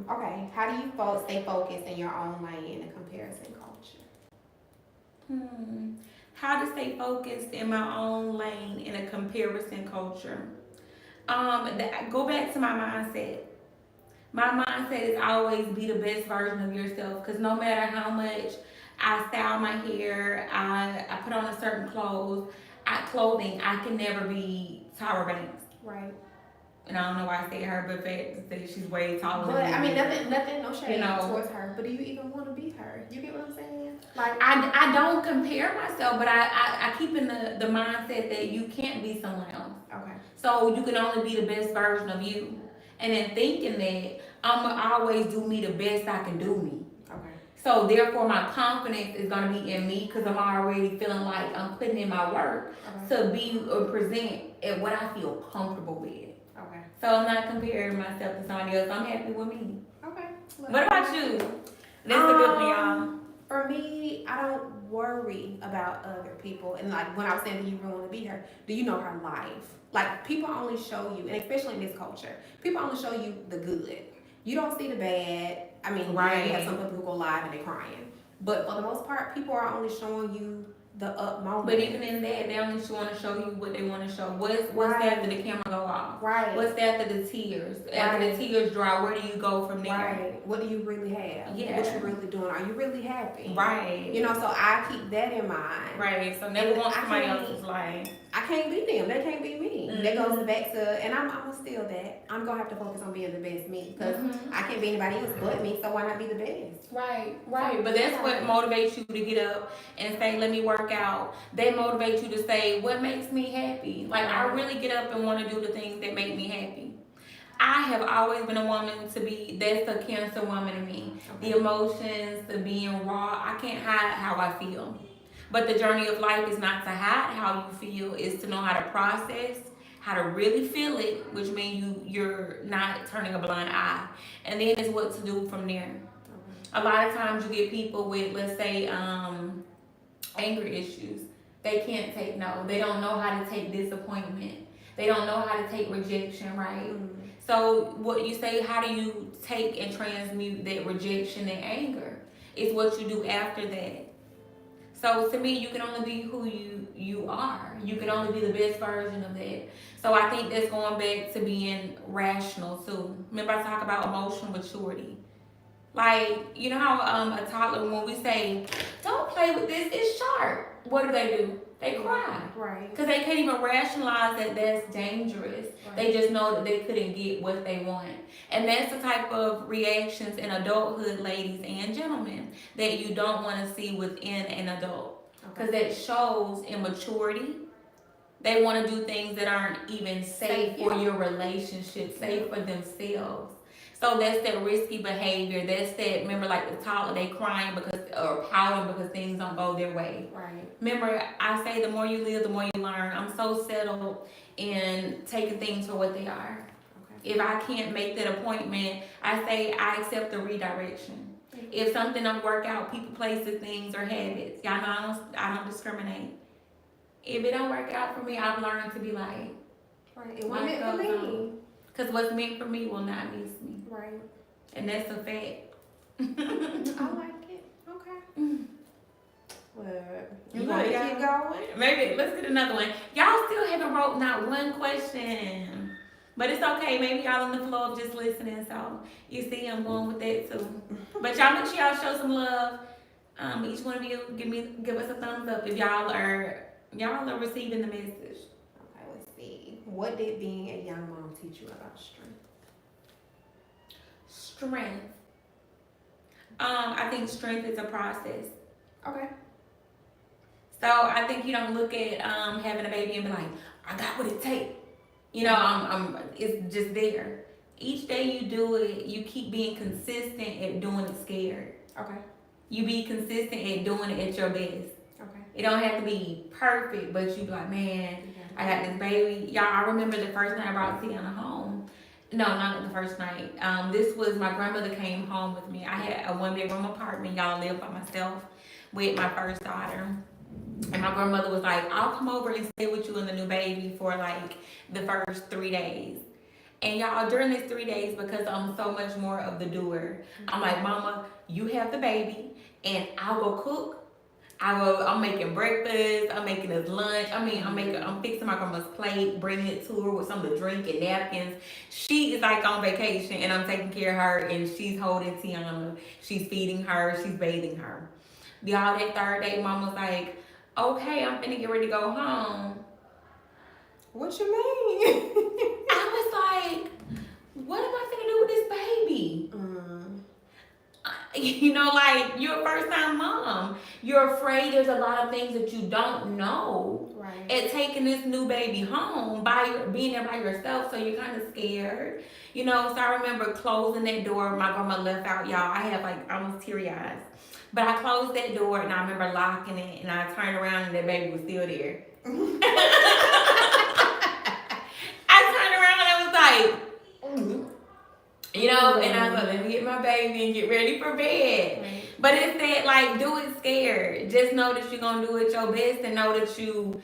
Speaker 2: Okay. How do you stay focused in your own lane in a comparison culture?
Speaker 1: How to stay focused in my own lane in a comparison culture? Go back to my mindset. My mindset is always be the best version of yourself, because no matter how much I style my hair, I put on a certain clothing, I can never be Tyra Banks.
Speaker 2: Right.
Speaker 1: And I don't know why I say her, but she's way taller
Speaker 2: but
Speaker 1: than me.
Speaker 2: I mean, nothing, no shade towards her. But do you even want to be her? You get what I'm saying? Like,
Speaker 1: I don't compare myself, but I keep in the mindset that you can't be someone else.
Speaker 2: Okay.
Speaker 1: So you can only be the best version of you. And in thinking that, I'ma always do me the best I can do me.
Speaker 2: Okay.
Speaker 1: So therefore, my confidence is gonna be in me, because I'm already feeling like I'm putting in my work to be or present at what I feel comfortable with.
Speaker 2: Okay.
Speaker 1: So I'm not comparing myself to somebody else. I'm happy with me.
Speaker 2: Okay.
Speaker 1: What about you? That's a good one, y'all.
Speaker 2: For me, I don't worry about other people. And like when I was saying, do you really want to be her? Do you know her life? Like, people only show you, and especially in this culture, people only show you the good. You don't see the bad. I mean, you have some people who go live and they're crying. But for the most part, people are only showing you the up moment.
Speaker 1: But even in that, they only want to show you what they want to show. What's after the camera go off?
Speaker 2: Right.
Speaker 1: What's after the tears? After the tears dry, where do you go from there?
Speaker 2: Right. What do you really have?
Speaker 1: Yeah.
Speaker 2: What you really doing? Are you really happy?
Speaker 1: Right.
Speaker 2: You know, so I keep that in mind.
Speaker 1: Right. So never want somebody else's life.
Speaker 2: I can't be them. They can't be me. That goes back to, and I'm gonna steal that. I'm gonna have to focus on being the best me, because I can't be anybody else but me. So why not be the best?
Speaker 1: Right. But that's what motivates you to get up and say, let me work out. That motivates you to say, what makes me happy? Like, I really get up and want to do the things that make me happy. I have always been a woman that's a Cancer woman in me. Okay. The emotions, the being raw, I can't hide how I feel. But the journey of life is not to hide how you feel, is to know how to process, how to really feel it, which means you're not turning a blind eye. And then it's what to do from there. A lot of times you get people with, let's say, anger issues. They can't take no. They don't know how to take disappointment. They don't know how to take rejection, right? So what you say, how do you take and transmute that rejection and anger? It's what you do after that. So to me, you can only be who you are. You can only be the best version of that. So I think that's going back to being rational too. Remember I talk about emotional maturity. Like, you know how a toddler, when we say, don't play with this, it's sharp. What do? They cry.
Speaker 2: Right.
Speaker 1: Because they can't even rationalize that that's dangerous. Right. They just know that they couldn't get what they want. And that's the type of reactions in adulthood, ladies and gentlemen, that you don't want to see within an adult. Because that shows immaturity. They want to do things that aren't even safe for your relationship, safe for themselves. So that's that risky behavior. That's that, remember, like the toddler, they crying or pouting because things don't go their way.
Speaker 2: Right.
Speaker 1: Remember, I say the more you live, the more you learn. I'm so settled in taking things for what they are. If I can't make that appointment, I say I accept the redirection. If something don't work out, people, places, things, or habits, y'all know I don't discriminate. If it don't work out for me, I've learned to be like,
Speaker 2: right, it wasn't meant for me.
Speaker 1: Because what's meant for me will not miss me.
Speaker 2: Right.
Speaker 1: And that's a fact.
Speaker 2: I like it. Okay. Well, you
Speaker 1: want
Speaker 2: want to keep going?
Speaker 1: Maybe let's get another one. Y'all still haven't wrote not one question. But it's okay. Maybe y'all on the floor of just listening. So you see, I'm going with that too. But y'all make sure y'all show some love. Each one of you give us a thumbs up if y'all are receiving the message.
Speaker 2: Okay, let's see. What did being a young mom teach you about strength?
Speaker 1: Strength. I think strength is a process.
Speaker 2: Okay.
Speaker 1: So I think you don't look at having a baby and be like, I got what it takes. You know, it's just there. Each day you do it, you keep being consistent at doing it scared.
Speaker 2: Okay.
Speaker 1: You be consistent at doing it at your best.
Speaker 2: Okay.
Speaker 1: It don't have to be perfect, but you be like, man, I got this baby. Y'all, I remember the first night I brought Tiana home. No, not the first night. This was my grandmother came home with me. I had a 1-bedroom apartment. Y'all lived by myself with my first daughter. And my grandmother was like, I'll come over and stay with you and the new baby for like the first 3 days. And y'all, during these 3 days, because I'm so much more of the doer, I'm like, Mama, you have the baby and I'll go cook. I'm making breakfast, I'm making us lunch. I'm fixing my grandma's plate, bringing it to her with some of the drink and napkins. She is like on vacation and I'm taking care of her and she's holding Tiana. She's feeding her, she's bathing her. Y'all, that third day, Mom was like, okay, I'm finna get ready to go home.
Speaker 2: What you mean?
Speaker 1: I was like, what am I finna do with this baby? You know, like, you're a first time mom. You're afraid there's a lot of things that you don't know.
Speaker 2: Right.
Speaker 1: At taking this new baby home, being there by yourself, so you're kind of scared. You know, so I remember closing that door. My grandma left out, y'all. I had like almost teary eyes. But I closed that door and I remember locking it and I turned around and that baby was still there. I turned around and I was like, you know, and I was like, let me get my baby and get ready for bed.
Speaker 2: Right.
Speaker 1: But it's that, like, do it scared. Just know that you're going to do it your best and know that you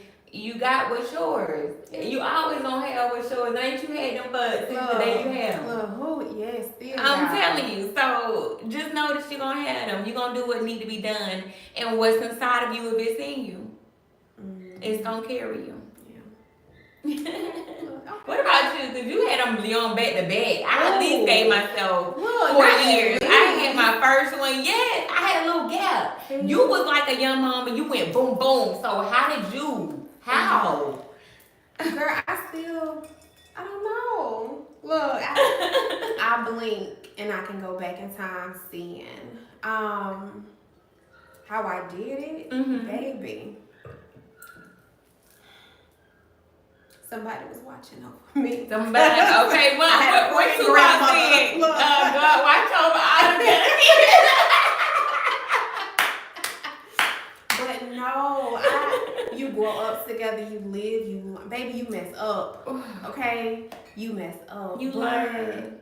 Speaker 1: got what's yours. You always gonna have what's yours. Ain't you had them buds since the day you had them?
Speaker 2: Yes,
Speaker 1: I'm telling you. So just know that you're gonna have them. You're gonna do what need to be done. And what's inside of you, if it's in you, it's gonna carry you. What about you? Because you had them on back to back. I at least gave myself 4 years. I had my first one. Yes, I had a little gap. You was like a young mom and you went boom, boom. So how did you? How?
Speaker 2: Girl, I don't know. Look, I blink and I can go back in time seeing how I did it, baby. Somebody was watching over me.
Speaker 1: Somebody, okay, Mom, what you about saying? God, watch over all of
Speaker 2: But no, you grow up together, you live, baby, you mess up, okay? You mess up.
Speaker 1: You learn.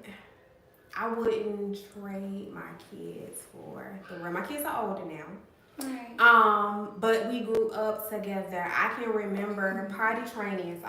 Speaker 2: I wouldn't trade my kids for the world. My kids are older now.
Speaker 1: Right.
Speaker 2: But we grew up together. I can remember potty training.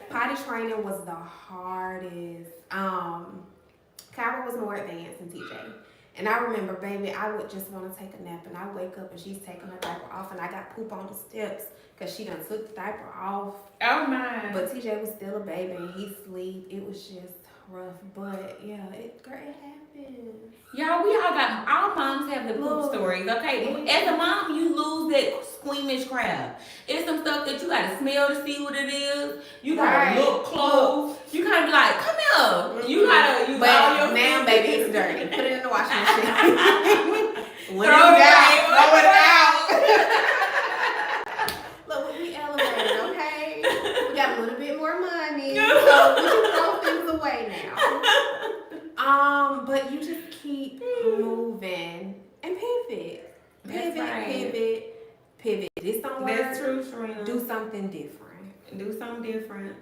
Speaker 2: Potty training was the hardest. Kyra was more advanced than TJ. And I remember, baby, I would just want to take a nap and I wake up and she's taking her diaper off and I got poop on the steps because she done took the diaper off.
Speaker 1: Oh my.
Speaker 2: But TJ was still a baby and he sleep. It was just rough. But yeah, it happens.
Speaker 1: Y'all, we all got, our moms have the poop stories, okay? As a mom, you lose that squeamish crowd. It's some stuff that you gotta smell to see what it is. You gotta look close. You gotta be like, come here. You gotta use all your
Speaker 2: now, baby, it's dirty. Put it in the washing machine.
Speaker 1: Throw it out.
Speaker 2: Look, we elevated, okay? We got a little bit more money, so we can throw things away now. But you just keep moving and pivot. Pivot. This don't work.
Speaker 1: That's true, Sharina.
Speaker 2: Do something different.
Speaker 1: Do something different.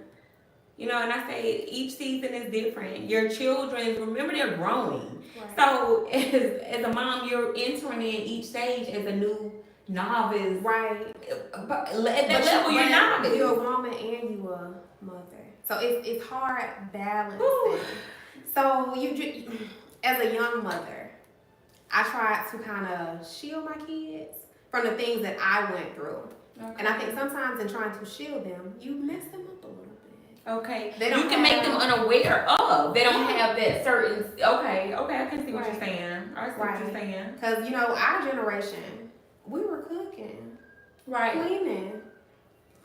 Speaker 1: You know, and I say each season is different. Your children, remember, they're growing.
Speaker 2: Right.
Speaker 1: So as a mom, you're entering in each stage as a new novice.
Speaker 2: Right.
Speaker 1: But at that level, you're novice.
Speaker 2: You're a woman and you a mother. So it's hard balancing.
Speaker 1: Whew.
Speaker 2: So as a young mother, I tried to kind of shield my kids from the things that I went through. Okay. And I think sometimes in trying to shield them, you mess them up a little bit.
Speaker 1: Okay. You can make them unaware of. They don't have that certain. Okay. I can see what you're saying. I see what you're saying.
Speaker 2: Because, our generation, we were cooking.
Speaker 1: Right.
Speaker 2: Cleaning.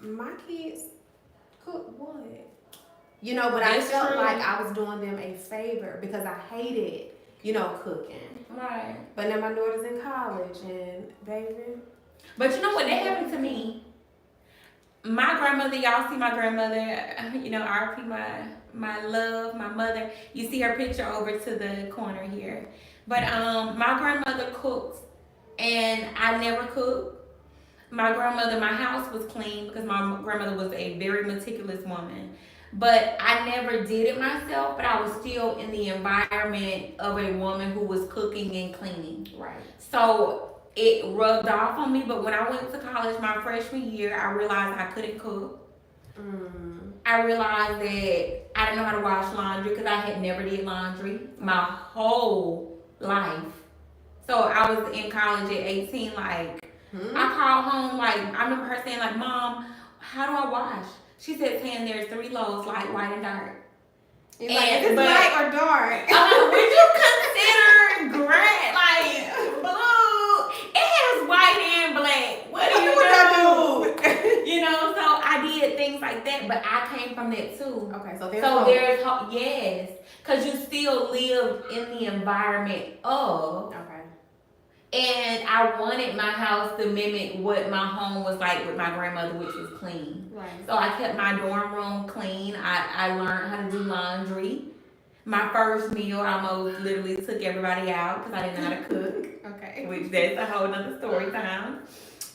Speaker 2: My kids cook what? But I felt like I was doing them a favor because I hated, cooking.
Speaker 1: Right.
Speaker 2: But now my daughter's in college and baby.
Speaker 1: But you know what? That happened to me. My grandmother, y'all see my grandmother, RP my love, my mother. You see her picture over to the corner here. But my grandmother cooked and I never cooked. My grandmother, my house was clean because my grandmother was a very meticulous woman. But I never did it myself, but I was still in the environment of a woman who was cooking and cleaning.
Speaker 2: Right.
Speaker 1: So it rubbed off on me, but when I went to college my freshman year, I realized I couldn't cook. I realized that I didn't know how to wash laundry because I had never did laundry my whole life. So I was in college at 18, I called home, I remember her saying, Mom, how do I wash? She said, Tan, there's 3 loaves, light, white, and dark.
Speaker 2: Is it light or dark?
Speaker 1: Would you consider gray, blue? It has white and black. What do you do? So I did things like that, but I came from that too.
Speaker 2: Okay, so
Speaker 1: there's yes, because you still live in the environment of.
Speaker 2: Okay.
Speaker 1: And I wanted my house to mimic what my home was like with my grandmother, which was clean.
Speaker 2: Right.
Speaker 1: So I kept my dorm room clean. I learned how to do laundry. My first meal, I almost literally took everybody out because I didn't know how to cook.
Speaker 2: Okay.
Speaker 1: Which that's a whole nother story time.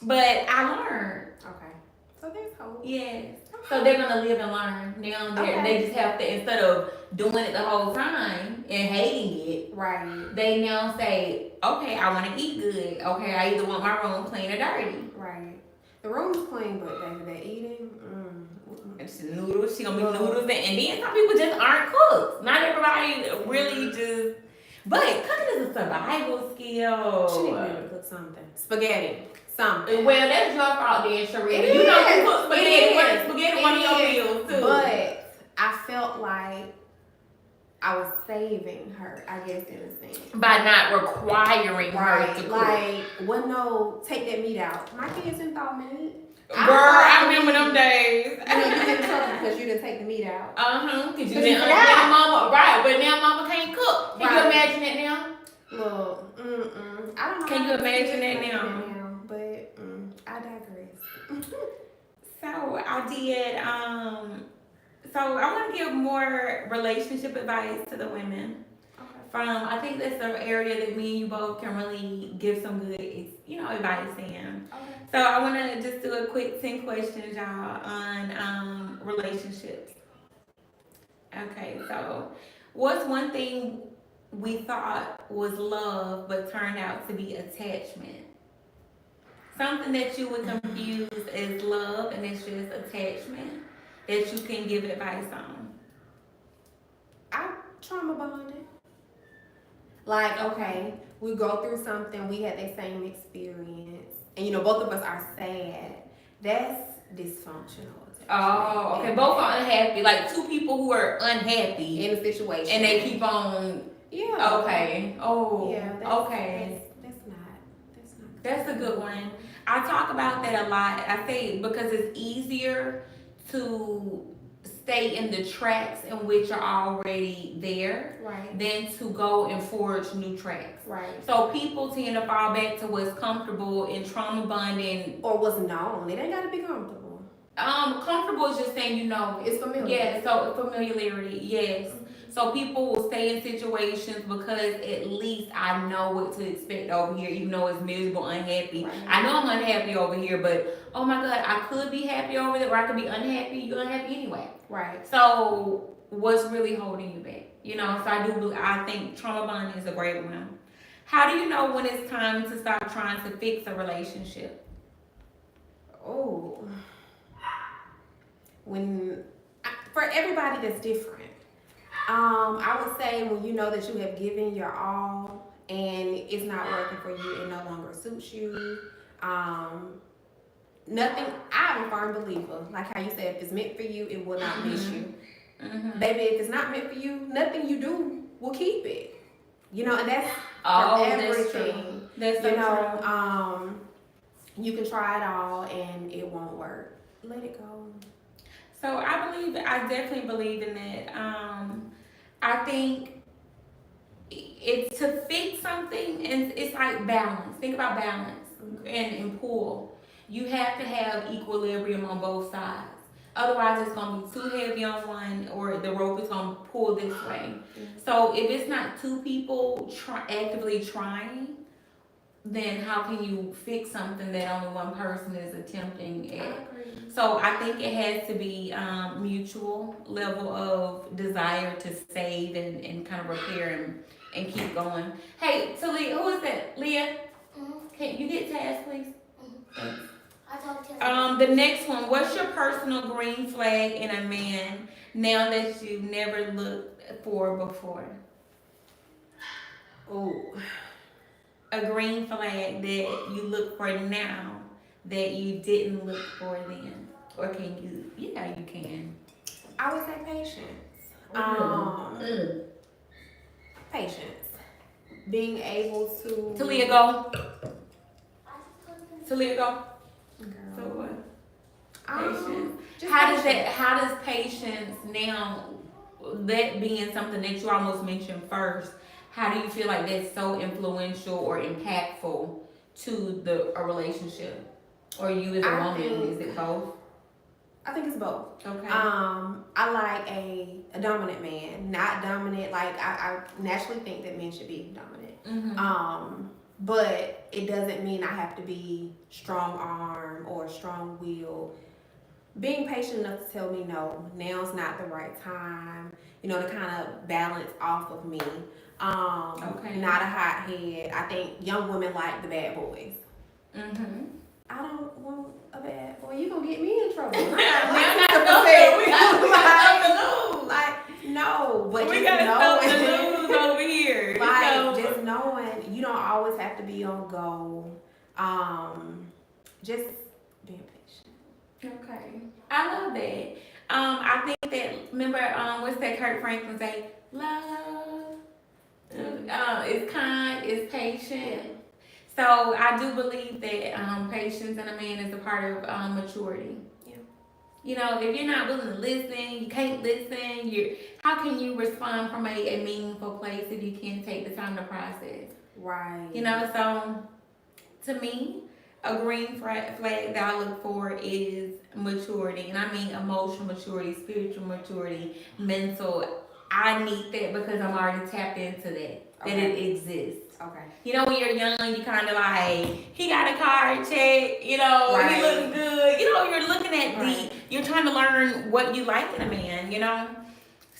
Speaker 1: But I learned.
Speaker 2: Okay. So there's hope.
Speaker 1: Yes. So they're gonna live and learn. Now they just have to, instead of doing it the whole time and hating it,
Speaker 2: right?
Speaker 1: They now say, okay, I want to eat good. Okay, I either want my room clean or dirty.
Speaker 2: Right. The room's clean, but baby, that eating,
Speaker 1: it's noodles. She gonna be noodles, and then some people just aren't cooks. Not everybody really just. But cooking is a survival skill.
Speaker 2: She didn't really cook something. Spaghetti. Something.
Speaker 1: Well, that's your fault then, Sharita. You know you cook spaghetti. Spaghetti one of your meals too.
Speaker 2: But I felt like I was saving her, I guess, in a sense.
Speaker 1: By not requiring her to cook.
Speaker 2: No, take that meat out. My kids didn't thought meat.
Speaker 1: Girl, I remember them days.
Speaker 2: You get in trouble because you didn't take the meat out.
Speaker 1: Because you didn't understand mama. Right, but now mama can't cook. Can you imagine that now?
Speaker 2: Look, I don't know.
Speaker 1: Can you imagine that now?
Speaker 2: But I digress.
Speaker 1: So I did, so I want to give more relationship advice to the women. Okay. I think that's an area that me and you both can really give some good, advice in. Okay. So I want to just do a quick 10 questions, y'all, on relationships. Okay, so what's one thing we thought was love but turned out to be attachment? Something that you would confuse as love and it's just attachment that you can give advice on.
Speaker 2: I'm trauma bonded. Okay, we go through something, we had that same experience, and both of us are sad. That's dysfunctional.
Speaker 1: Oh, okay. Both are unhappy. Like two people who are unhappy
Speaker 2: in a situation,
Speaker 1: and they keep on.
Speaker 2: Yeah.
Speaker 1: Okay. Oh.
Speaker 2: Yeah.
Speaker 1: Okay. That's a good one. I talk about that a lot. I say because it's easier to stay in the tracks in which are already there,
Speaker 2: right,
Speaker 1: than to go and forge new tracks.
Speaker 2: Right.
Speaker 1: So people tend to fall back to what's comfortable in trauma bonding.
Speaker 2: Or what's known. It ain't gotta be comfortable.
Speaker 1: Comfortable is just saying
Speaker 2: it's familiar.
Speaker 1: Yeah, so familiarity, yes. So people will stay in situations because at least I know what to expect over here, even though it's miserable, unhappy.
Speaker 2: Right.
Speaker 1: I know I'm unhappy over here, but oh my God, I could be happy over there, or I could be unhappy. You're unhappy anyway.
Speaker 2: Right.
Speaker 1: So what's really holding you back? So I think trauma bonding is a great one. How do you know when it's time to stop trying to fix a relationship?
Speaker 2: Oh, for everybody that's different. I would say when you know that you have given your all and it's not working for you, it no longer suits you. Nothing. I'm a firm believer, like how you said, if it's meant for you, it will not miss you. Baby, if it's not meant for you, nothing you do will keep it. And that's for everything.
Speaker 1: That's so true.
Speaker 2: You can try it all and it won't work. Let it go.
Speaker 1: So I definitely believe in that. I think it's to fix something, and it's like balance. Think about balance and pull. You have to have equilibrium on both sides. Otherwise, it's gonna be too heavy on one, or the rope is gonna pull this way. So if it's not two people actively trying, then how can you fix something that only one person is attempting at? So I think it has to be mutual level of desire to save and kind of repair and keep going. Hey, Talia, who is that? Leah? Can you get task, please? Thanks. The next one, what's your personal green flag in a man now that you've never looked for before?
Speaker 2: Oh.
Speaker 1: A green flag that you look for now that you didn't look for then. Or can you? Yeah, you can.
Speaker 2: I would say patience. Patience. Being able to...
Speaker 1: Talia, go. Talia, go.
Speaker 2: Girl.
Speaker 1: So what? Patience. How does patience now, that being something that you almost mentioned first, how do you feel like that's so influential or impactful to a relationship? Or you as a woman, is it both?
Speaker 2: I think it's both.
Speaker 1: Okay.
Speaker 2: I like a dominant man, not dominant. Like I naturally think that men should be dominant. But it doesn't mean I have to be strong arm or strong will. Being patient enough to tell me no, now's not the right time. To kind of balance off of me. Not a hothead. I think young women like the bad boys. I don't want a bad boy. You gonna get me in trouble. We got no, but
Speaker 1: we
Speaker 2: just
Speaker 1: knowing the lose over here.
Speaker 2: Just knowing you don't always have to be on go. Just being patient.
Speaker 1: Okay, I love that. I think that remember what's that Kurt Franklin say? Love. It's kind, it's patient. So I do believe that patience in a man is a part of maturity. Yeah. If you're not willing to listen, you can't listen. How can you respond from a meaningful place if you can't take the time to process?
Speaker 2: Right.
Speaker 1: So to me, a green flag that I look for is maturity, and I mean emotional maturity, spiritual maturity, mental. I need that because I'm already tapped into that. That it exists.
Speaker 2: Okay.
Speaker 1: When you're young, you kind of like, he got a car check, he looks good. You're looking at you're trying to learn what you like in a man,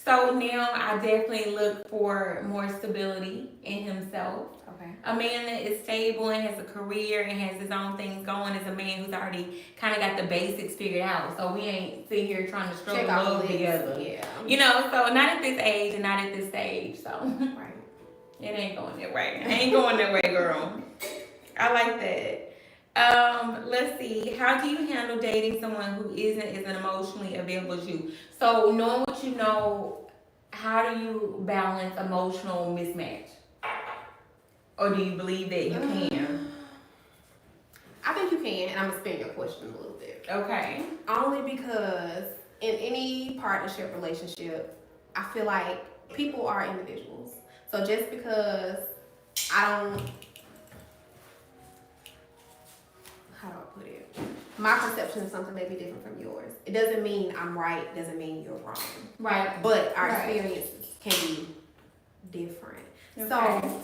Speaker 1: So now I definitely look for more stability in himself.
Speaker 2: Okay.
Speaker 1: A man that is stable and has a career and has his own things going is a man who's already kind of got the basics figured out. So we ain't sitting here trying to struggle love together.
Speaker 2: Yeah.
Speaker 1: So not at this age and not at this stage. So
Speaker 2: right.
Speaker 1: It ain't going that way. It ain't going that way, girl. I like that. Let's see. How do you handle dating someone who isn't as emotionally available as you? So knowing what you know, how do you balance emotional mismatch? Or do you believe that you can?
Speaker 2: I think you can, and I'm gonna spin your question a little bit.
Speaker 1: Okay.
Speaker 2: Only because in any partnership relationship, I feel like people are individuals. So just because how do I put it? My perception of something may be different from yours. It doesn't mean I'm right, doesn't mean you're wrong.
Speaker 1: Right.
Speaker 2: But our experiences can be different.
Speaker 1: Okay.
Speaker 2: So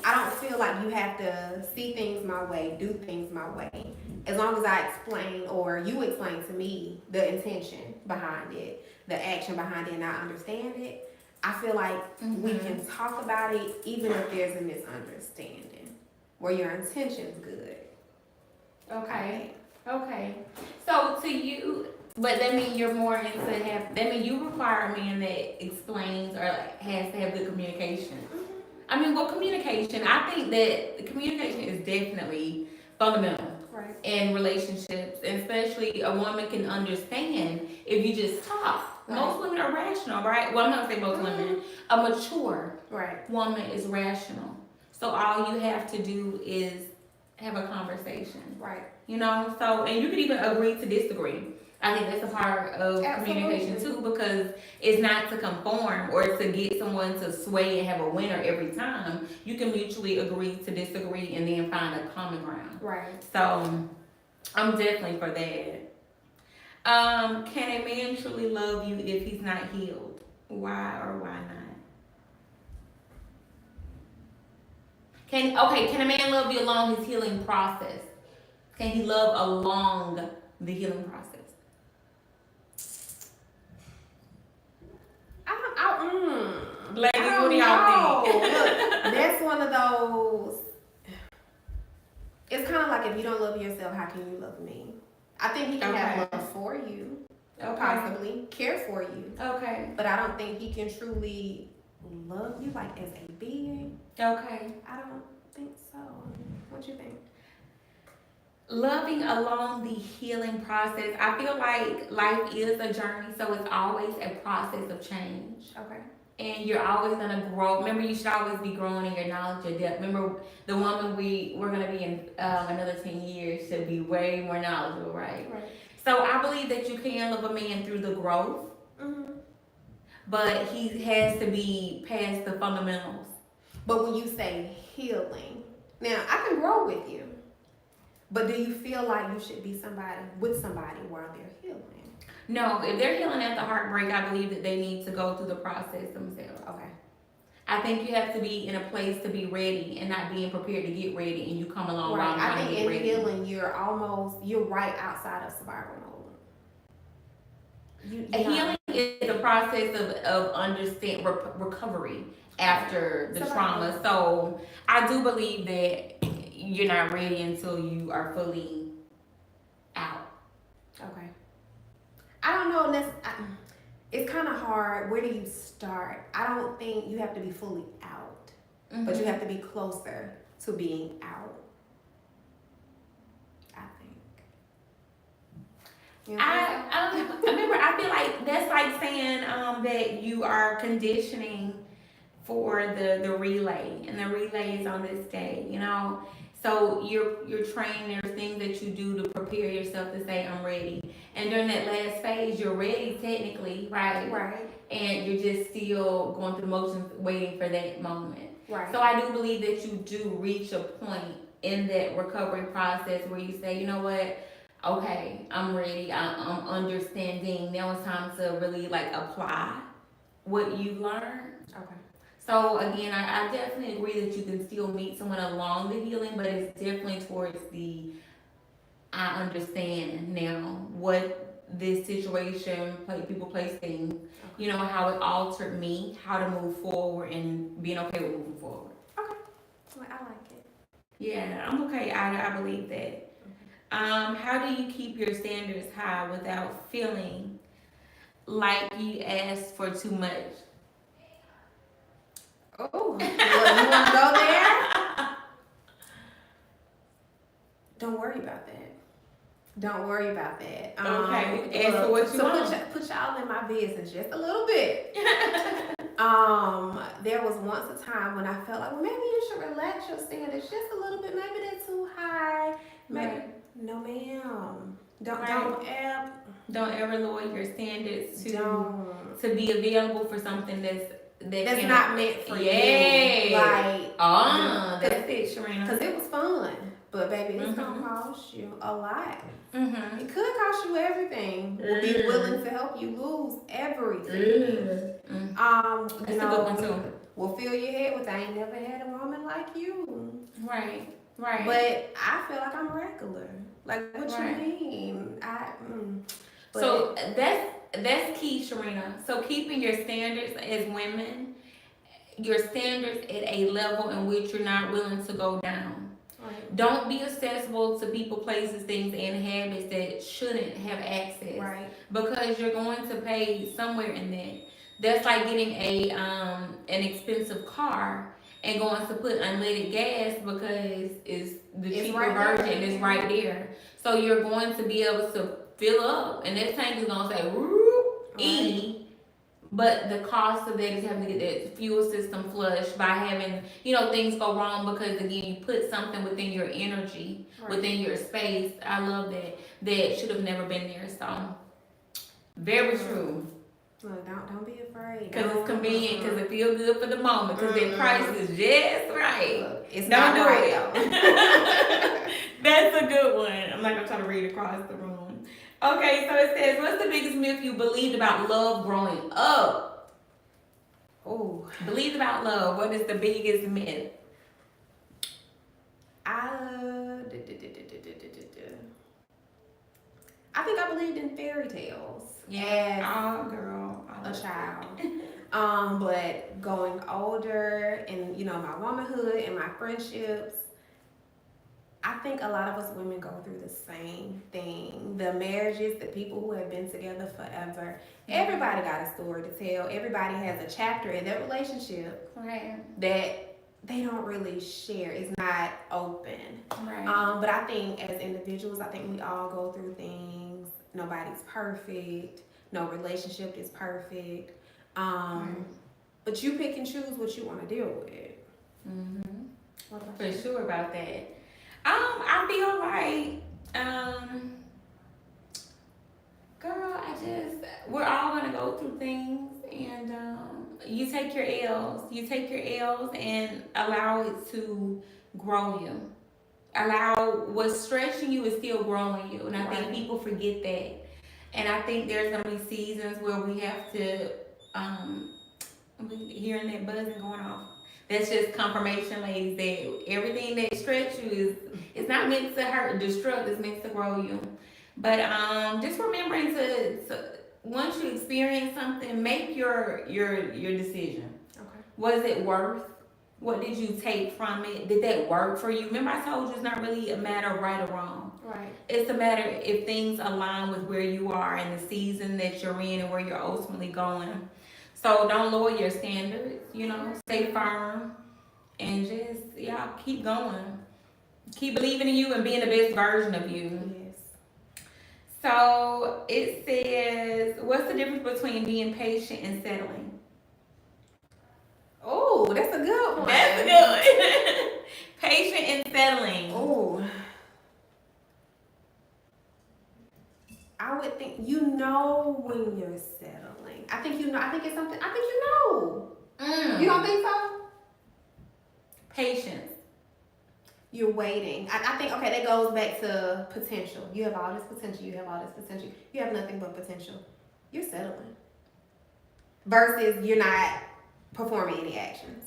Speaker 2: I don't feel like you have to see things my way, do things my way. As long as I explain or you explain to me the intention behind it, the action behind it, and I understand it, I feel like we can talk about it even if there's a misunderstanding where your intention's good.
Speaker 1: Okay. Okay. So to you, but that means you're more into that means you require a man that explains or like has to have good communication. I mean, well, communication, I think that communication is definitely fundamental
Speaker 2: Right.
Speaker 1: in relationships, and especially a woman can understand if you just talk.
Speaker 2: Right.
Speaker 1: Most women are rational, right? Well, I'm not saying most women. A mature woman is rational. So all you have to do is have a conversation.
Speaker 2: Right.
Speaker 1: You know, so, and you can even agree to disagree. I think that's a part of communication too, because it's not to conform or to get someone to sway and have a winner every time. You can mutually agree to disagree and then find a common ground.
Speaker 2: Right.
Speaker 1: So I'm definitely for that. Can a man truly love you if he's not healed? Why or why not? Can a man love you along his healing process? Can he love along the healing process? Ladies, what do y'all think?
Speaker 2: Look, that's one of those. It's kind of like if you don't love yourself, how can you love me? I think he can have love for you, possibly care for you.
Speaker 1: Okay.
Speaker 2: But I don't think he can truly love you like as a being.
Speaker 1: Okay.
Speaker 2: I don't think so. What you think?
Speaker 1: Loving along the healing process. I feel like life is a journey, so it's always a process of change.
Speaker 2: Okay.
Speaker 1: And you're always gonna grow. Remember, you should always be growing in your knowledge, your depth. Remember, the woman we're gonna be in another 10 years should be way more knowledgeable, right?
Speaker 2: Right.
Speaker 1: So I believe that you can love a man through the growth, but he has to be past the fundamentals.
Speaker 2: But when you say healing, now I can grow with you, but do you feel like you should be with somebody while they're healing?
Speaker 1: No, if they're healing at the heartbreak, I believe that they need to go through the process themselves.
Speaker 2: Okay.
Speaker 1: I think you have to be in a place to be ready and not being prepared to get ready, and you come along
Speaker 2: Right.
Speaker 1: while
Speaker 2: I
Speaker 1: trying
Speaker 2: think
Speaker 1: to get
Speaker 2: in
Speaker 1: ready.
Speaker 2: healing, you're right outside of survival mode.
Speaker 1: Healing is the process of understand recovery after the trauma. So I do believe that you're not ready until you are fully out.
Speaker 2: Okay. I don't know. It's kind of hard. Where do you start? I don't think you have to be fully out, but you have to be closer to being out. I think. You know
Speaker 1: I remember. I feel like that's like saying that you are conditioning for the relay, and the relay is on this day. You know. So you're trained. There's things that you do to prepare yourself to say I'm ready. And during that last phase, you're ready technically, right?
Speaker 2: Right.
Speaker 1: And you're just still going through the motions, waiting for that moment.
Speaker 2: Right.
Speaker 1: So I do believe that you do reach a point in that recovery process where you say, you know what? Okay, I'm ready. I'm understanding. Now it's time to really like apply what you've learned.
Speaker 2: Okay.
Speaker 1: So again, I definitely agree that you can still meet someone along the healing, but it's definitely towards I understand now what this situation, people place things, you know, how it altered me, how to move forward, and being okay with moving forward.
Speaker 2: Okay. Well, I like it.
Speaker 1: Yeah, I'm okay. I believe that. How do you keep your standards high without feeling like you asked for too much?
Speaker 2: Oh, well, you want to go there? Don't worry about that. Don't worry about that.
Speaker 1: Okay. Ask for what you want.
Speaker 2: Put y'all in my business just a little bit. There was once a time when I felt like, well, maybe you should relax your standards just a little bit. Maybe they're too high. Maybe no, ma'am. Don't
Speaker 1: ever lower your standards to be available for something that's
Speaker 2: not meant for you. Like
Speaker 1: That's it, Sharina.
Speaker 2: Because it was fun. But baby, it's gonna cost you a lot.
Speaker 1: Mm-hmm.
Speaker 2: It could cost you everything. We'll be willing to help you lose everything.
Speaker 1: That's a good one too.
Speaker 2: We'll fill your head with I ain't never had a woman like you.
Speaker 1: Right.
Speaker 2: But I feel like I'm regular. Like what you mean?
Speaker 1: So that's key, Sharina. So keeping your standards as women, your standards at a level in which you're not willing to go down.
Speaker 2: Right.
Speaker 1: Don't be accessible to people, places, things, and habits that shouldn't have access.
Speaker 2: Right.
Speaker 1: Because you're going to pay somewhere in that. That's like getting an expensive car and going to put unleaded gas because it's the cheaper version is right there. So you're going to be able to fill up, and that tank is gonna say E. But the cost of that is having to get that fuel system flushed by having, things go wrong because, again, you put something within your energy, within your space. I love that. That should have never been there. So, very true.
Speaker 2: Look, don't be afraid.
Speaker 1: Because it's convenient, because it feels good for the moment, because that price is just right.
Speaker 2: Look, it's
Speaker 1: don't
Speaker 2: not
Speaker 1: do
Speaker 2: right,
Speaker 1: it. That's a good one. I'm not going to try to read across the room. Okay, so it says, what's the biggest myth you believed about love growing up?
Speaker 2: Oh,
Speaker 1: Believed about love. What is the biggest myth?
Speaker 2: I think I believed in fairy tales.
Speaker 1: Yeah. Oh, girl.
Speaker 2: A child. But going older and, my womanhood and my friendships, I think a lot of us women go through the same thing. The marriages, the people who have been together forever, everybody got a story to tell. Everybody has a chapter in their relationship that they don't really share. It's not open. But I think as individuals, I think we all go through things. Nobody's perfect. No relationship is perfect. But you pick and choose what you want to deal with. What about
Speaker 1: you? For sure about that. I feel like, girl, we're all gonna go through things, and you take your L's. You take your L's and allow it to grow you. Allow what's stretching you is still growing you, and I think people forget that. And I think there's gonna be seasons where we have to, hearing that buzzing going off. That's just confirmation, ladies, that everything that stretch you is not meant to hurt, destruct. It's meant to grow you. But just remembering to once you experience something, make your decision.
Speaker 2: Okay.
Speaker 1: Was it worth? What did you take from it? Did that work for you? Remember, I told you it's not really a matter of right or wrong.
Speaker 2: Right.
Speaker 1: It's a matter if things align with where you are and the season that you're in and where you're ultimately going. So don't lower your standards, stay firm and just, keep going. Keep believing in you and being the best version of you.
Speaker 2: Yes.
Speaker 1: So it says, what's the difference between being patient and settling?
Speaker 2: Oh, that's a good one.
Speaker 1: That's a good one. Patient and settling.
Speaker 2: Oh. I would think when you're settling. I think it's something. I think you know. You don't think so?
Speaker 1: Patience.
Speaker 2: You're waiting. I think, okay, that goes back to potential. You have all this potential. You have nothing but potential. You're settling. Versus you're not performing any actions.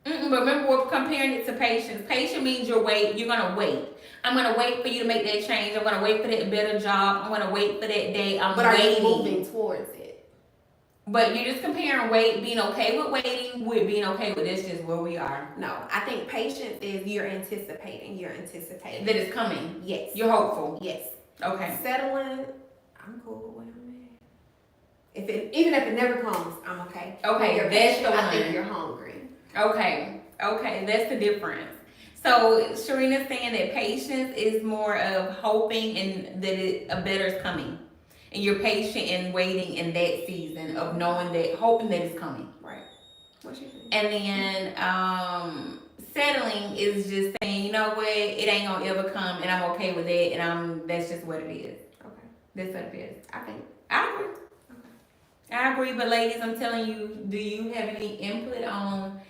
Speaker 1: But remember, we're comparing it to patience. Patience means you're going to wait. I'm going to wait for you to make that change. I'm going to wait for that better job. I'm going to wait for that day.
Speaker 2: But are you moving towards it?
Speaker 1: But you're just comparing being okay with waiting with being okay with this just where we are.
Speaker 2: No, I think patience is you're anticipating.
Speaker 1: That it's coming.
Speaker 2: Yes.
Speaker 1: You're hopeful.
Speaker 2: Yes.
Speaker 1: Okay.
Speaker 2: Settling, I'm cool with where I'm at. Even if it never comes, I'm okay.
Speaker 1: Okay, that's the one.
Speaker 2: I think you're hungry.
Speaker 1: Okay, that's the difference. So Sharina's saying that patience is more of hoping and that a better is coming. And you're patient and waiting in that season of knowing that, hoping that it's coming.
Speaker 2: Right. What you think?
Speaker 1: And then settling is just saying, you know what, it ain't gonna ever come and I'm okay with it and that's just what it is.
Speaker 2: Okay.
Speaker 1: That's what it is.
Speaker 2: I think.
Speaker 1: I agree. Okay. I agree, but ladies, I'm telling you, do you have any input on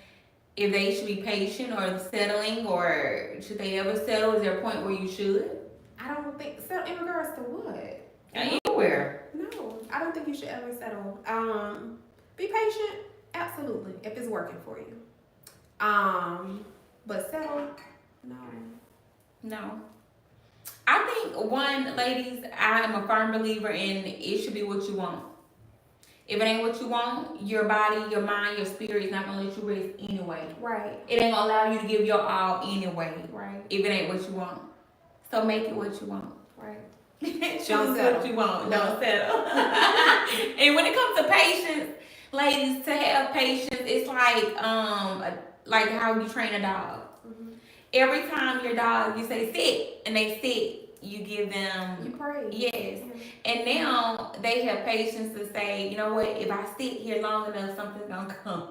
Speaker 1: if they should be patient or settling, or should they ever settle? Is there a point where you should?
Speaker 2: I don't think so. In regards to what?
Speaker 1: Anywhere.
Speaker 2: No, I don't think you should ever settle. Be patient, absolutely, if it's working for you. But settle, no.
Speaker 1: No. I think ladies, I am a firm believer in it should be what you want. If it ain't what you want, your body, your mind, your spirit is not gonna let you rest anyway.
Speaker 2: Right.
Speaker 1: It ain't gonna allow you to give your all anyway.
Speaker 2: Right.
Speaker 1: If it ain't what you want. So make it what you want.
Speaker 2: Right.
Speaker 1: Choose
Speaker 2: settle.
Speaker 1: what you want. Don't settle. And when it comes to patience, ladies, to have patience, it's like how you train a dog.
Speaker 2: Mm-hmm.
Speaker 1: Every time your dog, you say sit, and they sit, you give them.
Speaker 2: You pray.
Speaker 1: Yes. And now they have patience to say, you know what, if I sit here long enough, something's gonna come.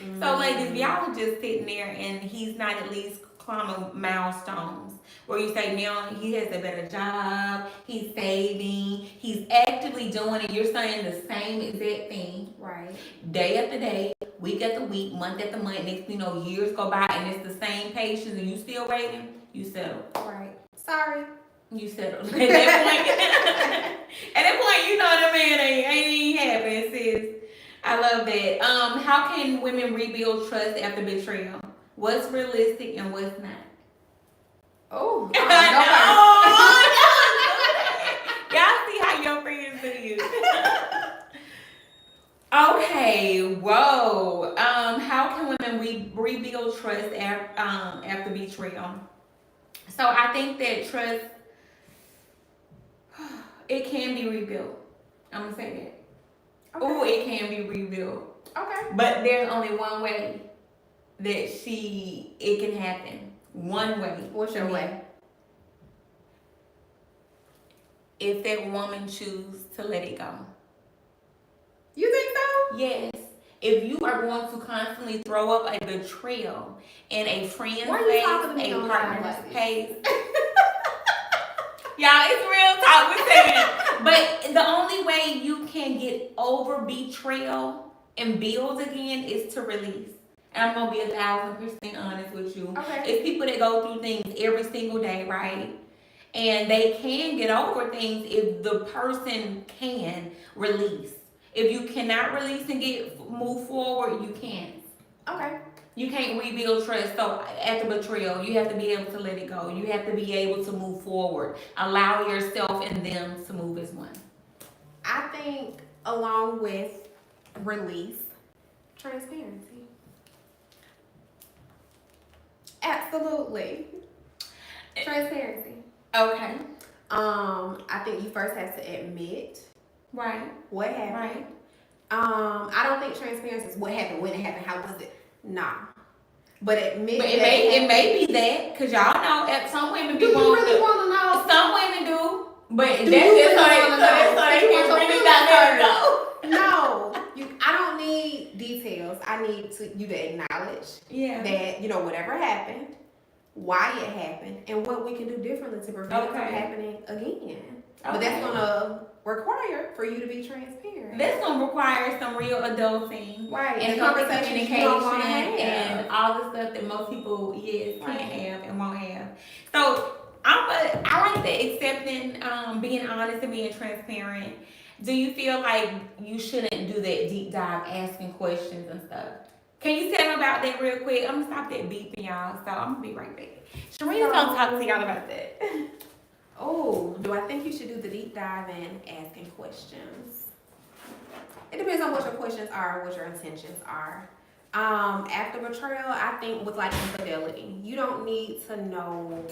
Speaker 1: Mm-hmm. So ladies, if y'all just sitting there and he's not at least climbing milestones where you say now he has a better job, he's saving, he's actively doing it, you're saying the same exact thing.
Speaker 2: Right. Day
Speaker 1: After day, week after week, month after month, next thing you know, years go by and it's the same patience and you still waiting, you settle.
Speaker 2: Right. Sorry.
Speaker 1: You settled. At that point, you know the man ain't even happy, sis. I love that. How can women rebuild trust after betrayal? What's realistic and what's not?
Speaker 2: Oh,
Speaker 1: y'all see how your friends do you. Okay, whoa. How can women rebuild trust after betrayal? So I think that trust, it can be rebuilt. I'm gonna say that. Okay. Oh, it can be rebuilt.
Speaker 2: Okay.
Speaker 1: But there's only one way that it can happen. One way.
Speaker 2: What's your way?
Speaker 1: If that woman chooses to let it go.
Speaker 2: You think so?
Speaker 1: Yes. If you are going to constantly throw up a betrayal in a friend's face, a partner's face. Y'all, it's real talk. We're saying. But the only way you can get over betrayal and build again is to release. And I'm going to be 1,000% honest with you.
Speaker 2: Okay.
Speaker 1: It's people that go through things every single day, right? And they can get over things if the person can release. If you cannot release and move forward, you can't.
Speaker 2: Okay.
Speaker 1: You can't rebuild trust. So after betrayal, you have to be able to let it go. You have to be able to move forward. Allow yourself and them to move as one.
Speaker 2: I think along with release, transparency. Absolutely. Transparency.
Speaker 1: Okay.
Speaker 2: I think you first have to admit what happened.
Speaker 1: Right.
Speaker 2: I don't think transparency is what happened, when it happened, how was it. Nah. But admit.
Speaker 1: But it may be that, because y'all know some women
Speaker 2: do you really want to know?
Speaker 1: Some women do. But
Speaker 2: that's
Speaker 1: just so they can really not let go.
Speaker 2: No. I don't need details. I need you to acknowledge that, whatever happened, why it happened, and what we can do differently to prevent it from happening again. But that's going to require for you to be transparent.
Speaker 1: That's going to require some real adulting.
Speaker 2: Right.
Speaker 1: And communication and all the stuff that most people, can't have and won't have. So I like that accepting, being honest and being transparent. Do you feel like you shouldn't do that deep dive asking questions and stuff? Can you tell me about that real quick? I'm going to stop that beeping, y'all. So I'm going to be right back. Shareen's going to talk to y'all about that.
Speaker 2: Oh, do I think you should do the deep dive in asking questions? It depends on what your questions are, what your intentions are. After betrayal, I think with like infidelity, you don't need to know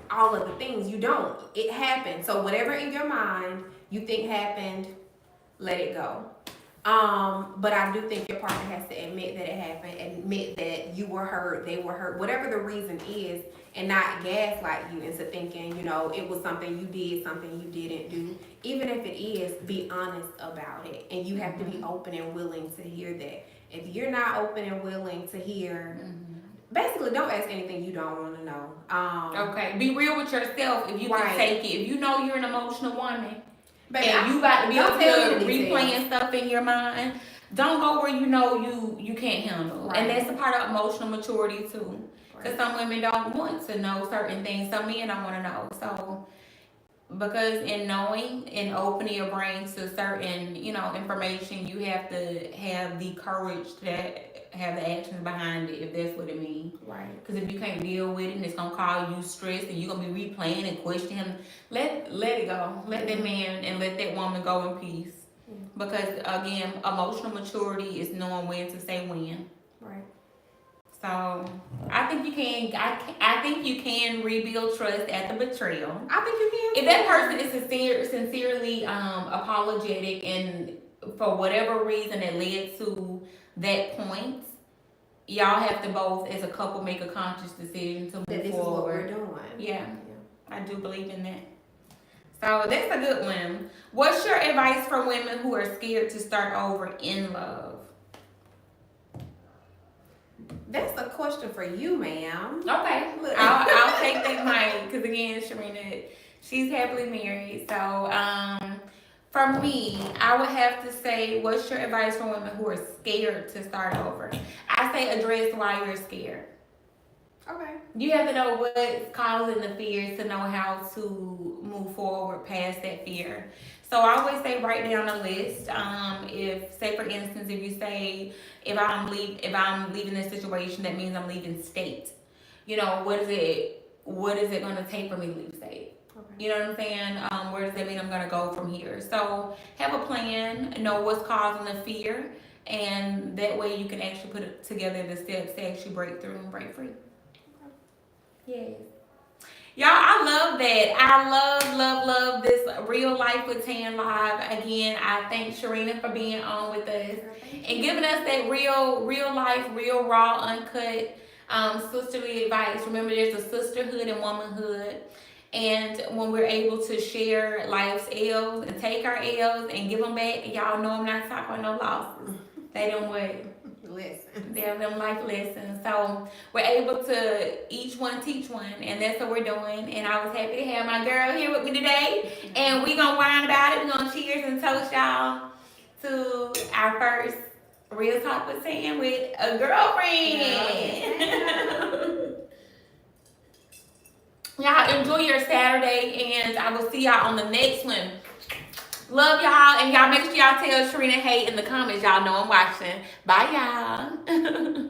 Speaker 2: all of the things. You don't. It happened. So whatever in your mind you think happened, let it go. But I do think your partner has to admit that it happened, admit that you were hurt, they were hurt, whatever the reason is, and not gaslight you into thinking, it was something you did, something you didn't do. Even if it is, be honest about it. And you have to be open and willing to hear that. If you're not open and willing to hear, basically don't ask anything you don't want to know.
Speaker 1: Okay, be real with yourself if you can take it. If you know you're an emotional woman,
Speaker 2: Baby,
Speaker 1: and you about to be able to replaying stuff in your mind, don't go where you know you can't handle.
Speaker 2: Right.
Speaker 1: And that's a part of emotional maturity too. Because some women don't want to know certain things. Some men don't want to know. So, because in knowing and opening your brain to certain, information, you have to have the courage to have the actions behind it, if that's what it means.
Speaker 2: Right.
Speaker 1: Because if you can't deal with it and it's going to cause you stress and you're going to be replaying and questioning him, let it go. Let that man and let that woman go in peace. Because, again, emotional maturity is knowing when to say when.
Speaker 2: Right.
Speaker 1: So I think you can. I think you can rebuild trust after betrayal.
Speaker 2: I think you can.
Speaker 1: If that person is sincerely apologetic, and for whatever reason it led to that point, y'all have to both, as a couple, make a conscious decision to move
Speaker 2: that this
Speaker 1: forward.
Speaker 2: Is what we're doing.
Speaker 1: Yeah, I do believe in that. So that's a good one. What's your advice for women who are scared to start over in love?
Speaker 2: That's a question for you, ma'am.
Speaker 1: Okay, I'll take that mic because again, Sharina, she's happily married. So for me, I would have to say, what's your advice for women who are scared to start over? I say address why you're scared.
Speaker 2: Okay. You
Speaker 1: have to know what's causing the fears to know how to move forward past that fear. So I always say write down a list. If, say for instance, if you say if I'm leaving this situation, that means I'm leaving state. What is it going to take for me to leave state? Okay. You know what I'm saying? Where does that mean I'm going to go from here? So have a plan. Know what's causing the fear, and that way you can actually put together the steps to actually break through and break free. Yes. Y'all, I love that. I love this Real Life with Tan Live. Again, I thank Sharina for being on with us and giving us that real life, real raw, uncut sisterly advice. Remember, there's a sisterhood and womanhood. And when we're able to share life's L's and take our L's and give them back, y'all know I'm not talking about no losses. They don't wait.
Speaker 2: Lessons.
Speaker 1: They're them life lessons. So we're able to each one teach one, and that's what we're doing. And I was happy to have my girl here with me today. And we're gonna whine about it. We're gonna cheers and toast y'all to our first Real Talk with Tan with a girlfriend. Y'all enjoy your Saturday, and I will see y'all on the next one. Love y'all, and y'all make sure y'all tell Sharina hey in the comments. Y'all know I'm watching. Bye, y'all.